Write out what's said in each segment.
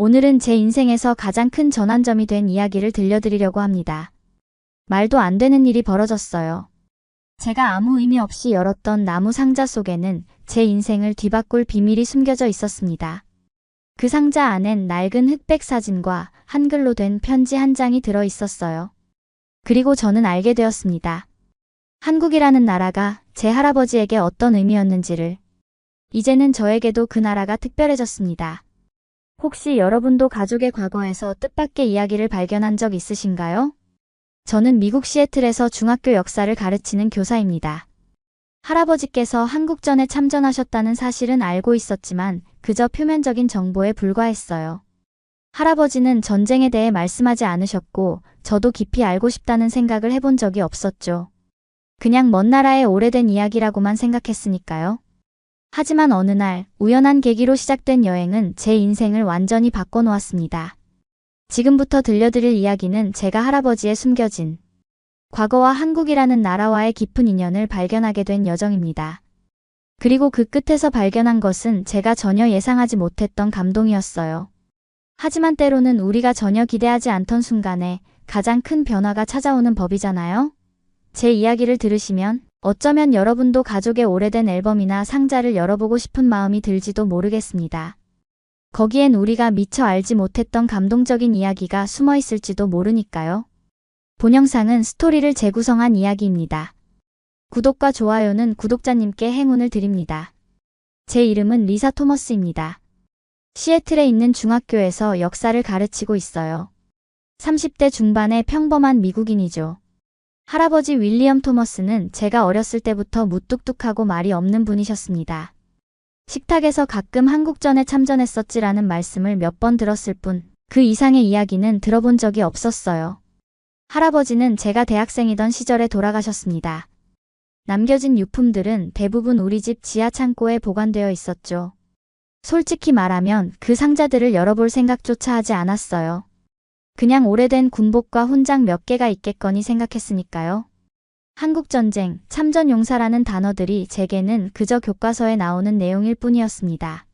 오늘은 제 인생에서 가장 큰 전환점이 된 이야기를 들려드리려고 합니다. 말도 안 되는 일이 벌어졌어요. 제가 아무 의미 없이 열었던 나무 상자 속에는 제 인생을 뒤바꿀 비밀이 숨겨져 있었습니다. 그 상자 안엔 낡은 흑백 사진과 한글로 된 편지 한 장이 들어 있었어요. 그리고 저는 알게 되었습니다. 한국이라는 나라가 제 할아버지에게 어떤 의미였는지를. 이제는 저에게도 그 나라가 특별해졌습니다. 혹시 여러분도 가족의 과거에서 뜻밖의 이야기를 발견한 적 있으신가요? 저는 미국 시애틀에서 중학교 역사를 가르치는 교사입니다. 할아버지께서 한국전에 참전하셨다는 사실은 알고 있었지만 그저 표면적인 정보에 불과했어요. 할아버지는 전쟁에 대해 말씀하지 않으셨고 저도 깊이 알고 싶다는 생각을 해본 적이 없었죠. 그냥 먼 나라의 오래된 이야기라고만 생각했으니까요. 하지만 어느 날 우연한 계기로 시작된 여행은 제 인생을 완전히 바꿔놓았습니다. 지금부터 들려드릴 이야기는 제가 할아버지의 숨겨진 과거와 한국이라는 나라와의 깊은 인연을 발견하게 된 여정입니다. 그리고 그 끝에서 발견한 것은 제가 전혀 예상하지 못했던 감동이었어요. 하지만 때로는 우리가 전혀 기대하지 않던 순간에 가장 큰 변화가 찾아오는 법이잖아요. 제 이야기를 들으시면 어쩌면 여러분도 가족의 오래된 앨범이나 상자를 열어보고 싶은 마음이 들지도 모르겠습니다. 거기엔 우리가 미처 알지 못했던 감동적인 이야기가 숨어 있을지도 모르니까요. 본 영상은 스토리를 재구성한 이야기입니다. 구독과 좋아요는 구독자님께 행운을 드립니다. 제 이름은 리사 토머스입니다. 시애틀에 있는 중학교에서 역사를 가르치고 있어요. 30대 중반의 평범한 미국인이죠. 할아버지 윌리엄 토머스는 제가 어렸을 때부터 무뚝뚝하고 말이 없는 분이셨습니다. 식탁에서 가끔 한국전에 참전했었지라는 말씀을 몇 번 들었을 뿐 그 이상의 이야기는 들어본 적이 없었어요. 할아버지는 제가 대학생이던 시절에 돌아가셨습니다. 남겨진 유품들은 대부분 우리 집 지하 창고에 보관되어 있었죠. 솔직히 말하면 그 상자들을 열어볼 생각조차 하지 않았어요. 그냥 오래된 군복과 훈장 몇 개가 있겠거니 생각했으니까요. 한국전쟁, 참전용사라는 단어들이 제게는 그저 교과서에 나오는 내용일 뿐이었습니다.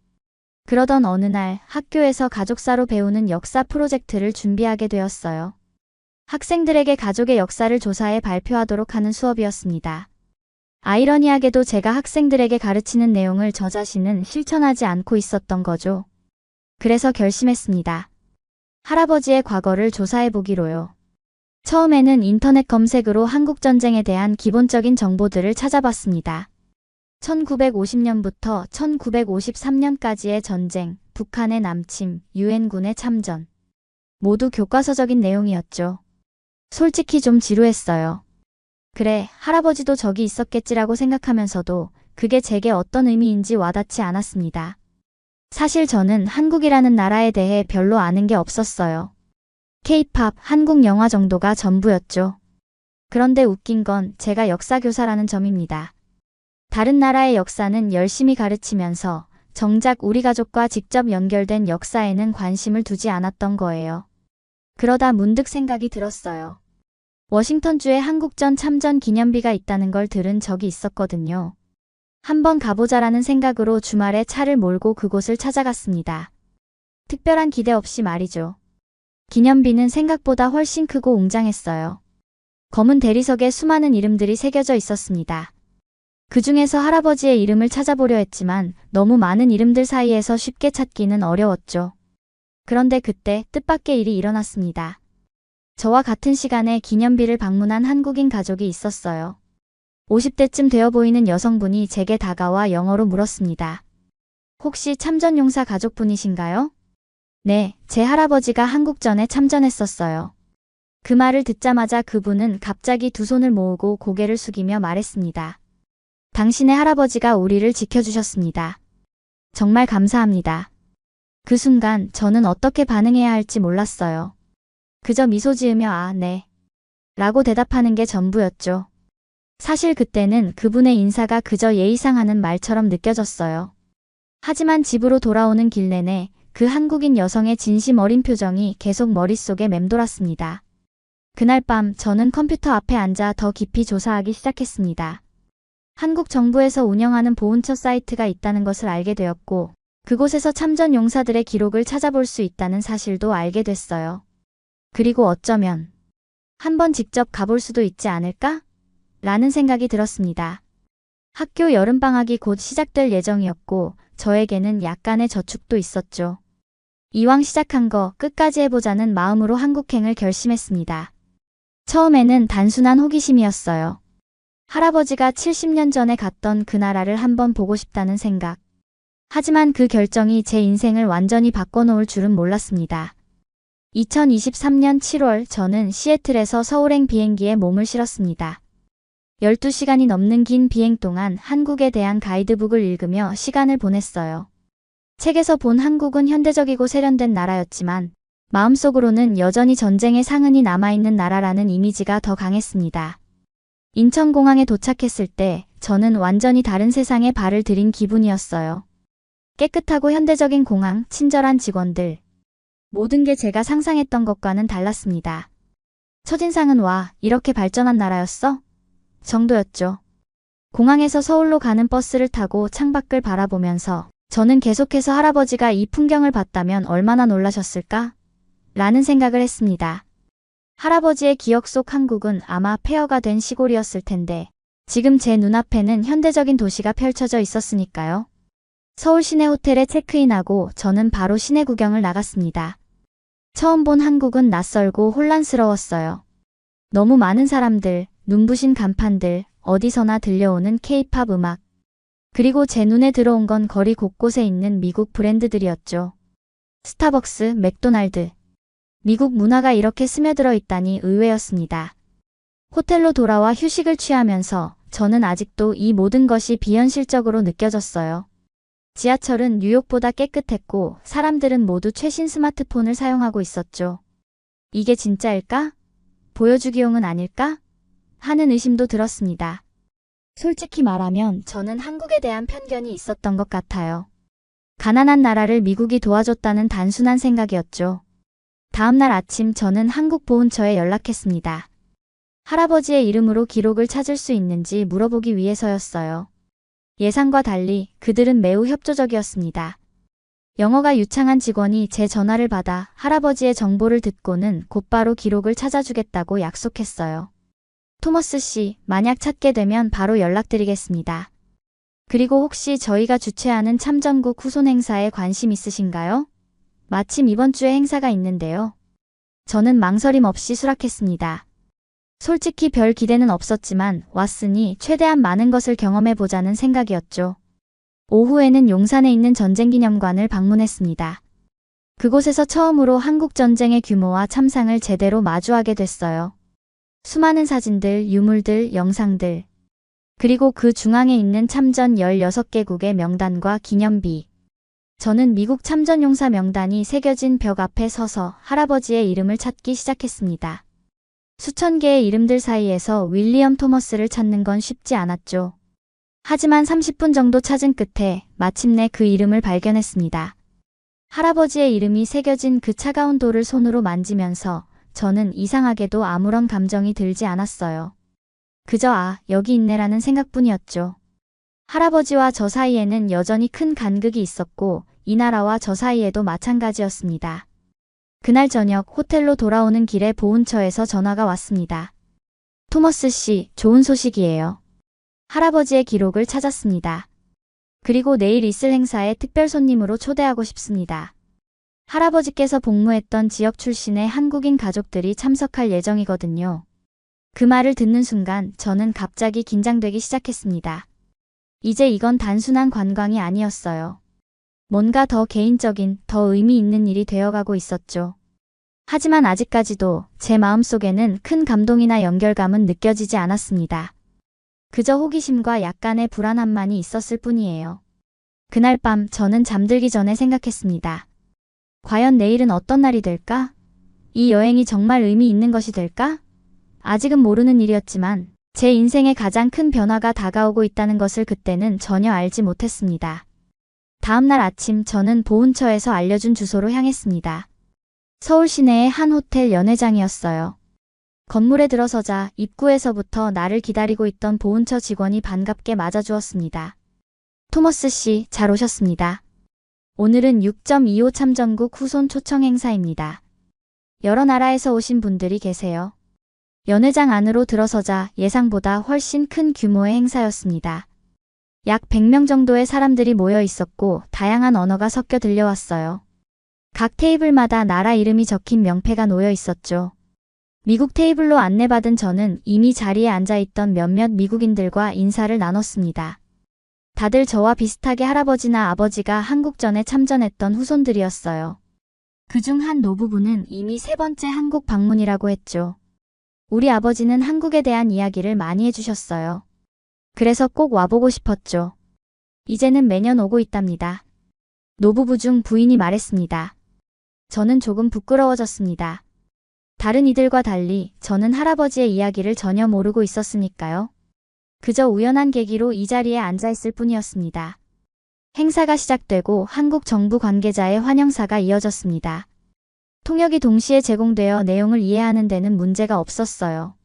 그러던 어느 날 학교에서 가족사로 배우는 역사 프로젝트를 준비하게 되었어요. 학생들에게 가족의 역사를 조사해 발표하도록 하는 수업이었습니다. 아이러니하게도 제가 학생들에게 가르치는 내용을 저 자신은 실천하지 않고 있었던 거죠. 그래서 결심했습니다. 할아버지의 과거를 조사해보기로요. 처음에는 인터넷 검색으로 한국전쟁에 대한 기본적인 정보들을 찾아봤습니다. 1950년부터 1953년까지의 전쟁, 북한의 남침, 유엔군의 참전. 모두 교과서적인 내용이었죠. 솔직히 좀 지루했어요. 그래, 할아버지도 저기 있었겠지라고 생각하면서도 그게 제게 어떤 의미인지 와닿지 않았습니다. 사실 저는 한국이라는 나라에 대해 별로 아는 게 없었어요. K-팝, 한국 영화 정도가 전부였죠. 그런데 웃긴 건 제가 역사교사라는 점입니다. 다른 나라의 역사는 열심히 가르치면서 정작 우리 가족과 직접 연결된 역사에는 관심을 두지 않았던 거예요. 그러다 문득 생각이 들었어요. 워싱턴주에 한국전 참전 기념비가 있다는 걸 들은 적이 있었거든요. 한번 가보자라는 생각으로 주말에 차를 몰고 그곳을 찾아갔습니다. 특별한 기대 없이 말이죠. 기념비는 생각보다 훨씬 크고 웅장했어요. 검은 대리석에 수많은 이름들이 새겨져 있었습니다. 그 중에서 할아버지의 이름을 찾아보려 했지만 너무 많은 이름들 사이에서 쉽게 찾기는 어려웠죠. 그런데 그때 뜻밖의 일이 일어났습니다. 저와 같은 시간에 기념비를 방문한 한국인 가족이 있었어요. 50대쯤 되어 보이는 여성분이 제게 다가와 영어로 물었습니다. 혹시 참전용사 가족분이신가요? 네, 제 할아버지가 한국전에 참전했었어요. 그 말을 듣자마자 그분은 갑자기 두 손을 모으고 고개를 숙이며 말했습니다. 당신의 할아버지가 우리를 지켜주셨습니다. 정말 감사합니다. 그 순간 저는 어떻게 반응해야 할지 몰랐어요. 그저 미소 지으며 아, 네. 라고 대답하는 게 전부였죠. 사실 그때는 그분의 인사가 그저 예의상 하는 말처럼 느껴졌어요. 하지만 집으로 돌아오는 길 내내 그 한국인 여성의 진심 어린 표정이 계속 머릿속에 맴돌았습니다. 그날 밤 저는 컴퓨터 앞에 앉아 더 깊이 조사하기 시작했습니다. 한국 정부에서 운영하는 보훈처 사이트가 있다는 것을 알게 되었고 그곳에서 참전 용사들의 기록을 찾아볼 수 있다는 사실도 알게 됐어요. 그리고 어쩌면 한번 직접 가볼 수도 있지 않을까? 라는 생각이 들었습니다. 학교 여름방학이 곧 시작될 예정이었고 저에게는 약간의 저축도 있었죠. 이왕 시작한 거 끝까지 해보자는 마음으로 한국행을 결심했습니다. 처음에는 단순한 호기심이었어요. 할아버지가 70년 전에 갔던 그 나라를 한번 보고 싶다는 생각. 하지만 그 결정이 제 인생을 완전히 바꿔놓을 줄은 몰랐습니다. 2023년 7월 저는 시애틀에서 서울행 비행기에 몸을 실었습니다. 12시간이 넘는 긴 비행 동안 한국에 대한 가이드북을 읽으며 시간을 보냈어요. 책에서 본 한국은 현대적이고 세련된 나라였지만 마음속으로는 여전히 전쟁의 상흔이 남아있는 나라라는 이미지가 더 강했습니다. 인천공항에 도착했을 때 저는 완전히 다른 세상에 발을 들인 기분이었어요. 깨끗하고 현대적인 공항, 친절한 직원들. 모든 게 제가 상상했던 것과는 달랐습니다. 첫인상은 와, 이렇게 발전한 나라였어? 정도였죠. 공항에서 서울로 가는 버스를 타고 창밖을 바라보면서 저는 계속해서 할아버지가 이 풍경을 봤다면 얼마나 놀라셨을까? 라는 생각을 했습니다. 할아버지의 기억 속 한국은 아마 폐허가 된 시골이었을 텐데 지금 제 눈앞에는 현대적인 도시가 펼쳐져 있었으니까요. 서울 시내 호텔에 체크인하고 저는 바로 시내 구경을 나갔습니다. 처음 본 한국은 낯설고 혼란스러웠어요. 너무 많은 사람들, 눈부신 간판들, 어디서나 들려오는 K-팝 음악. 그리고 제 눈에 들어온 건 거리 곳곳에 있는 미국 브랜드들이었죠. 스타벅스, 맥도날드. 미국 문화가 이렇게 스며들어 있다니 의외였습니다. 호텔로 돌아와 휴식을 취하면서 저는 아직도 이 모든 것이 비현실적으로 느껴졌어요. 지하철은 뉴욕보다 깨끗했고 사람들은 모두 최신 스마트폰을 사용하고 있었죠. 이게 진짜일까? 보여주기용은 아닐까? 하는 의심도 들었습니다. 솔직히 말하면 저는 한국에 대한 편견이 있었던 것 같아요. 가난한 나라를 미국이 도와줬다는 단순한 생각이었죠. 다음날 아침 저는 한국 보훈처에 연락했습니다. 할아버지의 이름으로 기록을 찾을 수 있는지 물어보기 위해서였어요. 예상과 달리 그들은 매우 협조적이었습니다. 영어가 유창한 직원이 제 전화를 받아 할아버지의 정보를 듣고는 곧바로 기록을 찾아주겠다고 약속했어요. 토머스 씨, 만약 찾게 되면 바로 연락드리겠습니다. 그리고 혹시 저희가 주최하는 참전국 후손 행사에 관심 있으신가요? 마침 이번 주에 행사가 있는데요. 저는 망설임 없이 수락했습니다. 솔직히 별 기대는 없었지만 왔으니 최대한 많은 것을 경험해보자는 생각이었죠. 오후에는 용산에 있는 전쟁기념관을 방문했습니다. 그곳에서 처음으로 한국전쟁의 규모와 참상을 제대로 마주하게 됐어요. 수많은 사진들, 유물들, 영상들. 그리고 그 중앙에 있는 참전 16개국의 명단과 기념비. 저는 미국 참전용사 명단이 새겨진 벽 앞에 서서 할아버지의 이름을 찾기 시작했습니다. 수천 개의 이름들 사이에서 윌리엄 토머스를 찾는 건 쉽지 않았죠. 하지만 30분 정도 찾은 끝에 마침내 그 이름을 발견했습니다. 할아버지의 이름이 새겨진 그 차가운 돌을 손으로 만지면서 저는 이상하게도 아무런 감정이 들지 않았어요. 그저 여기 있네라는 생각뿐이었죠. 할아버지와 저 사이에는 여전히 큰 간극이 있었고 이 나라와 저 사이에도 마찬가지였습니다. 그날 저녁 호텔로 돌아오는 길에 보훈처에서 전화가 왔습니다. 토머스 씨, 좋은 소식이에요. 할아버지의 기록을 찾았습니다. 그리고 내일 있을 행사에 특별 손님으로 초대하고 싶습니다. 할아버지께서 복무했던 지역 출신의 한국인 가족들이 참석할 예정이거든요. 그 말을 듣는 순간 저는 갑자기 긴장되기 시작했습니다. 이제 이건 단순한 관광이 아니었어요. 뭔가 더 개인적인, 더 의미 있는 일이 되어가고 있었죠. 하지만 아직까지도 제 마음속에는 큰 감동이나 연결감은 느껴지지 않았습니다. 그저 호기심과 약간의 불안함만이 있었을 뿐이에요. 그날 밤 저는 잠들기 전에 생각했습니다. 과연 내일은 어떤 날이 될까? 이 여행이 정말 의미 있는 것이 될까? 아직은 모르는 일이었지만 제 인생의 가장 큰 변화가 다가오고 있다는 것을 그때는 전혀 알지 못했습니다. 다음날 아침 저는 보훈처에서 알려준 주소로 향했습니다. 서울 시내의 한 호텔 연회장이었어요. 건물에 들어서자 입구에서부터 나를 기다리고 있던 보훈처 직원이 반갑게 맞아주었습니다. 토머스 씨, 잘 오셨습니다. 오늘은 6.25 참전국 후손 초청 행사입니다. 여러 나라에서 오신 분들이 계세요. 연회장 안으로 들어서자 예상보다 훨씬 큰 규모의 행사였습니다. 약 100명 정도의 사람들이 모여 있었고 다양한 언어가 섞여 들려왔어요. 각 테이블마다 나라 이름이 적힌 명패가 놓여 있었죠. 미국 테이블로 안내받은 저는 이미 자리에 앉아있던 몇몇 미국인들과 인사를 나눴습니다. 다들 저와 비슷하게 할아버지나 아버지가 한국전에 참전했던 후손들이었어요. 그중 한 노부부는 이미 3번째 한국 방문이라고 했죠. 우리 아버지는 한국에 대한 이야기를 많이 해주셨어요. 그래서 꼭 와보고 싶었죠. 이제는 매년 오고 있답니다. 노부부 중 부인이 말했습니다. 저는 조금 부끄러워졌습니다. 다른 이들과 달리 저는 할아버지의 이야기를 전혀 모르고 있었으니까요. 그저 우연한 계기로 이 자리에 앉아있을 뿐이었습니다. 행사가 시작되고 한국 정부 관계자의 환영사가 이어졌습니다. 통역이 동시에 제공되어 내용을 이해하는 데는 문제가 없었어요.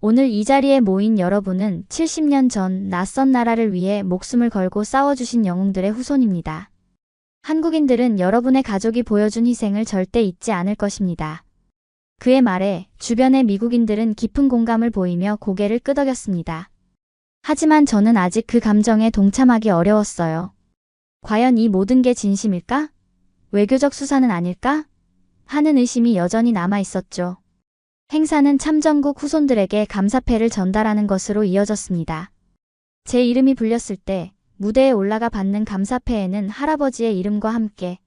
오늘 이 자리에 모인 여러분은 70년 전 낯선 나라를 위해 목숨을 걸고 싸워주신 영웅들의 후손입니다. 한국인들은 여러분의 가족이 보여준 희생을 절대 잊지 않을 것입니다. 그의 말에 주변의 미국인들은 깊은 공감을 보이며 고개를 끄덕였습니다. 하지만 저는 아직 그 감정에 동참하기 어려웠어요. 과연 이 모든 게 진심일까? 외교적 수사는 아닐까? 하는 의심이 여전히 남아 있었죠. 행사는 참전국 후손들에게 감사패를 전달하는 것으로 이어졌습니다. 제 이름이 불렸을 때 무대에 올라가 받는 감사패에는 할아버지의 이름과 함께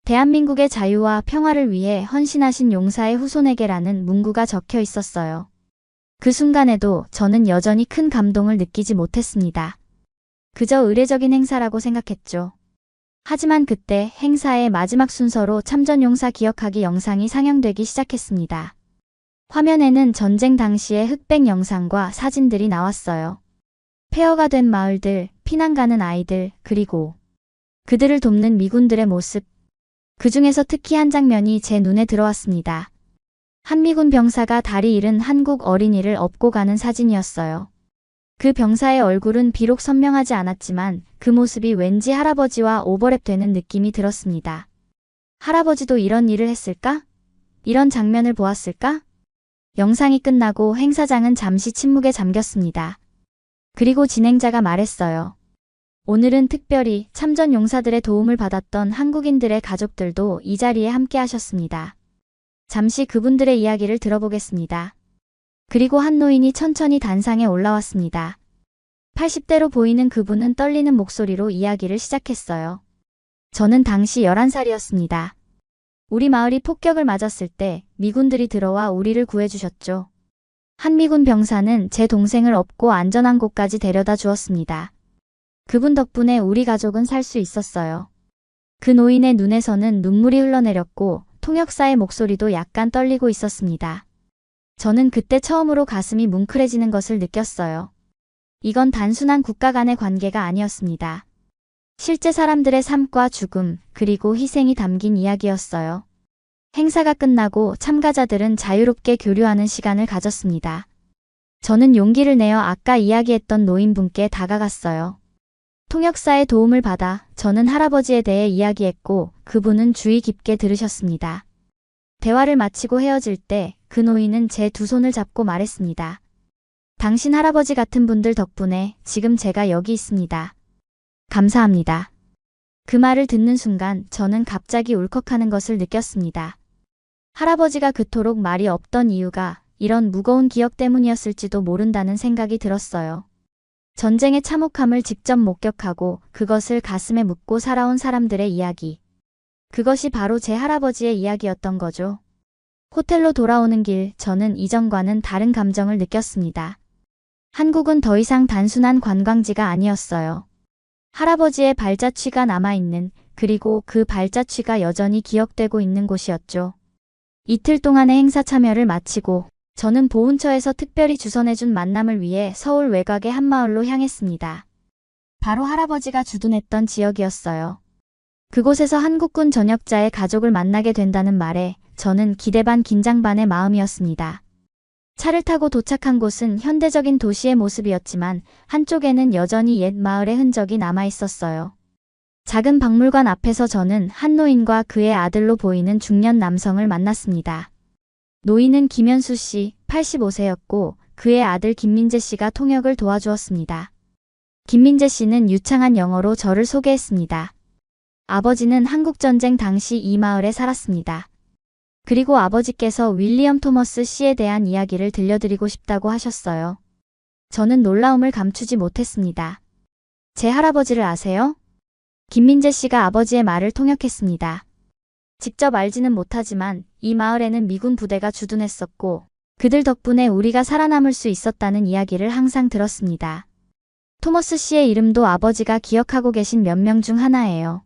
대한민국의 자유와 평화를 위해 헌신하신 용사의 후손에게라는 문구가 적혀 있었어요. 그 순간에도 저는 여전히 큰 감동을 느끼지 못했습니다. 그저 의례적인 행사라고 생각했죠. 하지만 그때 행사의 마지막 순서로 참전용사 기억하기 영상이 상영되기 시작했습니다. 화면에는 전쟁 당시의 흑백 영상과 사진들이 나왔어요. 폐허가 된 마을들, 피난 가는 아이들, 그리고 그들을 돕는 미군들의 모습. 그 중에서 특히 한 장면이 제 눈에 들어왔습니다. 한 미군 병사가 다리 잃은 한국 어린이를 업고 가는 사진이었어요. 그 병사의 얼굴은 비록 선명하지 않았지만 그 모습이 왠지 할아버지와 오버랩되는 느낌이 들었습니다. 할아버지도 이런 일을 했을까? 이런 장면을 보았을까? 영상이 끝나고 행사장은 잠시 침묵에 잠겼습니다. 그리고 진행자가 말했어요. 오늘은 특별히 참전 용사들의 도움을 받았던 한국인들의 가족들도 이 자리에 함께 하셨습니다. 잠시 그분들의 이야기를 들어보겠습니다. 그리고 한 노인이 천천히 단상에 올라왔습니다. 80대로 보이는 그분은 떨리는 목소리로 이야기를 시작했어요. 저는 당시 11살이었습니다. 우리 마을이 폭격을 맞았을 때 미군들이 들어와 우리를 구해주셨죠. 한 미군 병사는 제 동생을 업고 안전한 곳까지 데려다 주었습니다. 그분 덕분에 우리 가족은 살 수 있었어요. 그 노인의 눈에서는 눈물이 흘러내렸고 통역사의 목소리도 약간 떨리고 있었습니다. 저는 그때 처음으로 가슴이 뭉클해지는 것을 느꼈어요. 이건 단순한 국가 간의 관계가 아니었습니다. 실제 사람들의 삶과 죽음, 그리고 희생이 담긴 이야기였어요. 행사가 끝나고 참가자들은 자유롭게 교류하는 시간을 가졌습니다. 저는 용기를 내어 아까 이야기했던 노인분께 다가갔어요. 통역사의 도움을 받아 저는 할아버지에 대해 이야기했고 그분은 주의 깊게 들으셨습니다. 대화를 마치고 헤어질 때 그 노인은 제 두 손을 잡고 말했습니다. 당신 할아버지 같은 분들 덕분에 지금 제가 여기 있습니다. 감사합니다. 그 말을 듣는 순간 저는 갑자기 울컥하는 것을 느꼈습니다. 할아버지가 그토록 말이 없던 이유가 이런 무거운 기억 때문이었을지도 모른다는 생각이 들었어요. 전쟁의 참혹함을 직접 목격하고 그것을 가슴에 묻고 살아온 사람들의 이야기. 그것이 바로 제 할아버지의 이야기였던 거죠. 호텔로 돌아오는 길 저는 이전과는 다른 감정을 느꼈습니다. 한국은 더 이상 단순한 관광지가 아니었어요. 할아버지의 발자취가 남아있는, 그리고 그 발자취가 여전히 기억되고 있는 곳이었죠. 이틀 동안의 행사 참여를 마치고 저는 보훈처에서 특별히 주선해준 만남을 위해 서울 외곽의 한 마을로 향했습니다. 바로 할아버지가 주둔했던 지역이었어요. 그곳에서 한국군 전역자의 가족을 만나게 된다는 말에 저는 기대 반 긴장 반의 마음이었습니다. 차를 타고 도착한 곳은 현대적인 도시의 모습이었지만 한쪽에는 여전히 옛 마을의 흔적이 남아 있었어요. 작은 박물관 앞에서 저는 한 노인과 그의 아들로 보이는 중년 남성을 만났습니다. 노인은 김현수 씨, 85세였고 그의 아들 김민재 씨가 통역을 도와주었습니다. 김민재 씨는 유창한 영어로 저를 소개했습니다. 아버지는 한국전쟁 당시 이 마을에 살았습니다. 그리고 아버지께서 윌리엄 토머스 씨에 대한 이야기를 들려드리고 싶다고 하셨어요. 저는 놀라움을 감추지 못했습니다. 제 할아버지를 아세요? 김민재 씨가 아버지의 말을 통역했습니다. 직접 알지는 못하지만 이 마을에는 미군 부대가 주둔했었고 그들 덕분에 우리가 살아남을 수 있었다는 이야기를 항상 들었습니다. 토머스 씨의 이름도 아버지가 기억하고 계신 몇 명 중 하나예요.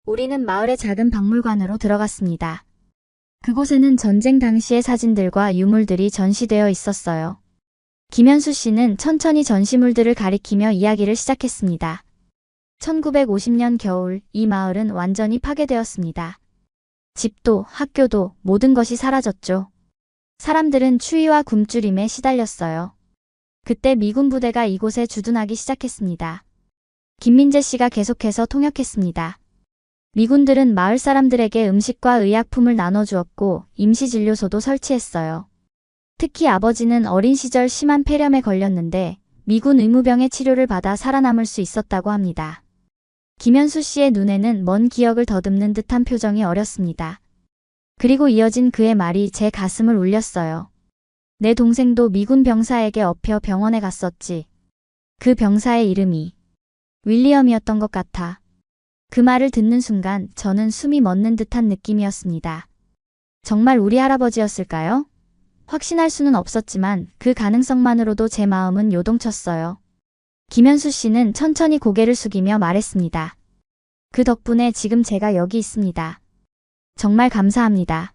우리는 마을의 작은 박물관으로 들어갔습니다. 그곳에는 전쟁 당시의 사진들과 유물들이 전시되어 있었어요. 김현수 씨는 천천히 전시물들을 가리키며 이야기를 시작했습니다. 1950년 겨울 이 마을은 완전히 파괴되었습니다. 집도 학교도 모든 것이 사라졌죠. 사람들은 추위와 굶주림에 시달렸어요. 그때 미군 부대가 이곳에 주둔하기 시작했습니다. 김민재 씨가 계속해서 통역했습니다. 미군들은 마을 사람들에게 음식과 의약품을 나눠주었고 임시진료소도 설치했어요. 특히 아버지는 어린 시절 심한 폐렴에 걸렸는데 미군 의무병의 치료를 받아 살아남을 수 있었다고 합니다. 김현수 씨의 눈에는 먼 기억을 더듬는 듯한 표정이 어렸습니다. 그리고 이어진 그의 말이 제 가슴을 울렸어요. 내 동생도 미군 병사에게 업혀 병원에 갔었지. 그 병사의 이름이 윌리엄이었던 것 같아. 그 말을 듣는 순간 저는 숨이 멎는 듯한 느낌이었습니다. 정말 우리 할아버지였을까요? 확신할 수는 없었지만 그 가능성만으로도 제 마음은 요동쳤어요. 김현수 씨는 천천히 고개를 숙이며 말했습니다. 그 덕분에 지금 제가 여기 있습니다. 정말 감사합니다.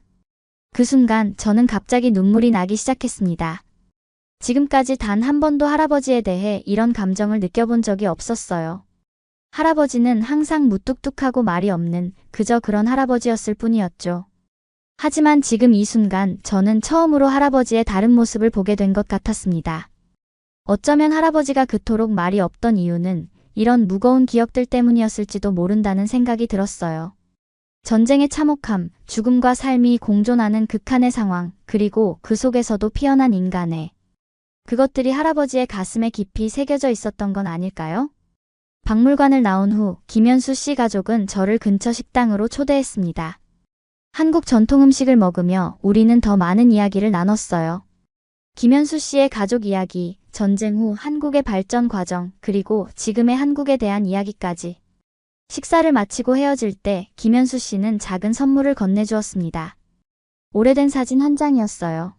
그 순간 저는 갑자기 눈물이 나기 시작했습니다. 지금까지 단 한 번도 할아버지에 대해 이런 감정을 느껴본 적이 없었어요. 할아버지는 항상 무뚝뚝하고 말이 없는 그저 그런 할아버지였을 뿐이었죠. 하지만 지금 이 순간 저는 처음으로 할아버지의 다른 모습을 보게 된 것 같았습니다. 어쩌면 할아버지가 그토록 말이 없던 이유는 이런 무거운 기억들 때문이었을지도 모른다는 생각이 들었어요. 전쟁의 참혹함, 죽음과 삶이 공존하는 극한의 상황, 그리고 그 속에서도 피어난 인간의 그것들이 할아버지의 가슴에 깊이 새겨져 있었던 건 아닐까요? 박물관을 나온 후 김현수 씨 가족은 저를 근처 식당으로 초대했습니다. 한국 전통 음식을 먹으며 우리는 더 많은 이야기를 나눴어요. 김현수 씨의 가족 이야기, 전쟁 후 한국의 발전 과정, 그리고 지금의 한국에 대한 이야기까지. 식사를 마치고 헤어질 때 김현수 씨는 작은 선물을 건네주었습니다. 오래된 사진 한 장이었어요.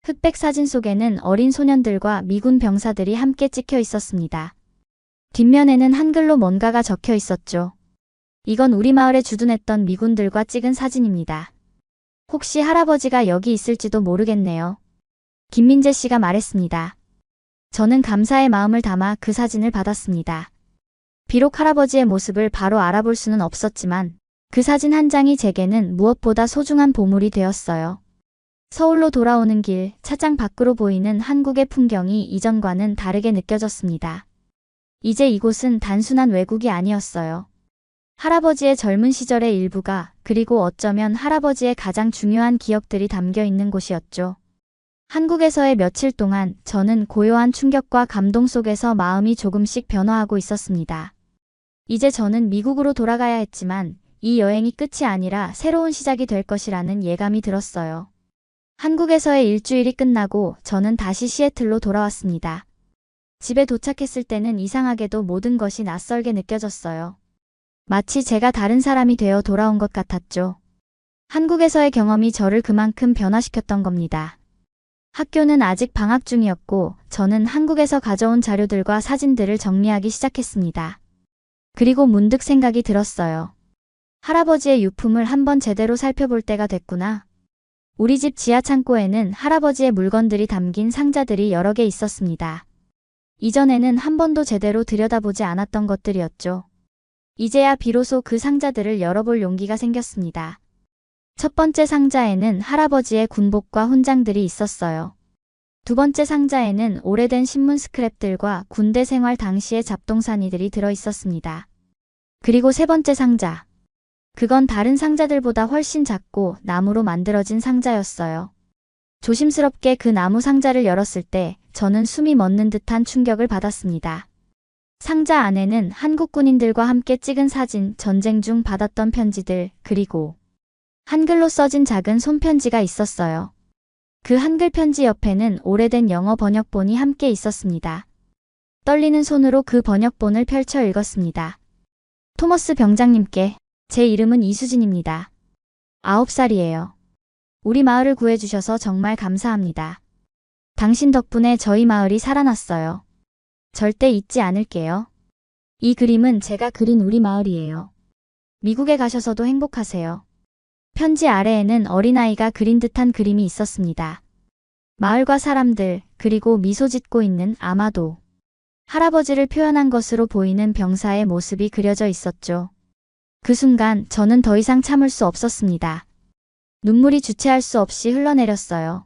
흑백 사진 속에는 어린 소년들과 미군 병사들이 함께 찍혀 있었습니다. 뒷면에는 한글로 뭔가가 적혀 있었죠. 이건 우리 마을에 주둔했던 미군들과 찍은 사진입니다. 혹시 할아버지가 여기 있을지도 모르겠네요. 김민재 씨가 말했습니다. 저는 감사의 마음을 담아 그 사진을 받았습니다. 비록 할아버지의 모습을 바로 알아볼 수는 없었지만 그 사진 한 장이 제게는 무엇보다 소중한 보물이 되었어요. 서울로 돌아오는 길, 차장 밖으로 보이는 한국의 풍경이 이전과는 다르게 느껴졌습니다. 이제 이곳은 단순한 외국이 아니었어요. 할아버지의 젊은 시절의 일부가, 그리고 어쩌면 할아버지의 가장 중요한 기억들이 담겨 있는 곳이었죠. 한국에서의 며칠 동안 저는 고요한 충격과 감동 속에서 마음이 조금씩 변화하고 있었습니다. 이제 저는 미국으로 돌아가야 했지만 이 여행이 끝이 아니라 새로운 시작이 될 것이라는 예감이 들었어요. 한국에서의 일주일이 끝나고 저는 다시 시애틀로 돌아왔습니다. 집에 도착했을 때는 이상하게도 모든 것이 낯설게 느껴졌어요. 마치 제가 다른 사람이 되어 돌아온 것 같았죠. 한국에서의 경험이 저를 그만큼 변화시켰던 겁니다. 학교는 아직 방학 중이었고 저는 한국에서 가져온 자료들과 사진들을 정리하기 시작했습니다. 그리고 문득 생각이 들었어요. 할아버지의 유품을 한번 제대로 살펴볼 때가 됐구나. 우리 집 지하 창고에는 할아버지의 물건들이 담긴 상자들이 여러 개 있었습니다. 이전에는 한 번도 제대로 들여다보지 않았던 것들이었죠. 이제야 비로소 그 상자들을 열어볼 용기가 생겼습니다. 첫 번째 상자에는 할아버지의 군복과 훈장들이 있었어요. 두 번째 상자에는 오래된 신문 스크랩들과 군대 생활 당시의 잡동사니들이 들어 있었습니다. 그리고 세 번째 상자. 그건 다른 상자들보다 훨씬 작고 나무로 만들어진 상자였어요. 조심스럽게 그 나무 상자를 열었을 때 저는 숨이 멎는 듯한 충격을 받았습니다. 상자 안에는 한국 군인들과 함께 찍은 사진, 전쟁 중 받았던 편지들, 그리고 한글로 써진 작은 손편지가 있었어요. 그 한글 편지 옆에는 오래된 영어 번역본이 함께 있었습니다. 떨리는 손으로 그 번역본을 펼쳐 읽었습니다. 토머스 병장님께, 제 이름은 이수진입니다. 9살이에요. 우리 마을을 구해주셔서 정말 감사합니다. 당신 덕분에 저희 마을이 살아났어요. 절대 잊지 않을게요. 이 그림은 제가 그린 우리 마을이에요. 미국에 가셔서도 행복하세요. 편지 아래에는 어린아이가 그린 듯한 그림이 있었습니다. 마을과 사람들, 그리고 미소 짓고 있는, 아마도 할아버지를 표현한 것으로 보이는 병사의 모습이 그려져 있었죠. 그 순간 저는 더 이상 참을 수 없었습니다. 눈물이 주체할 수 없이 흘러내렸어요.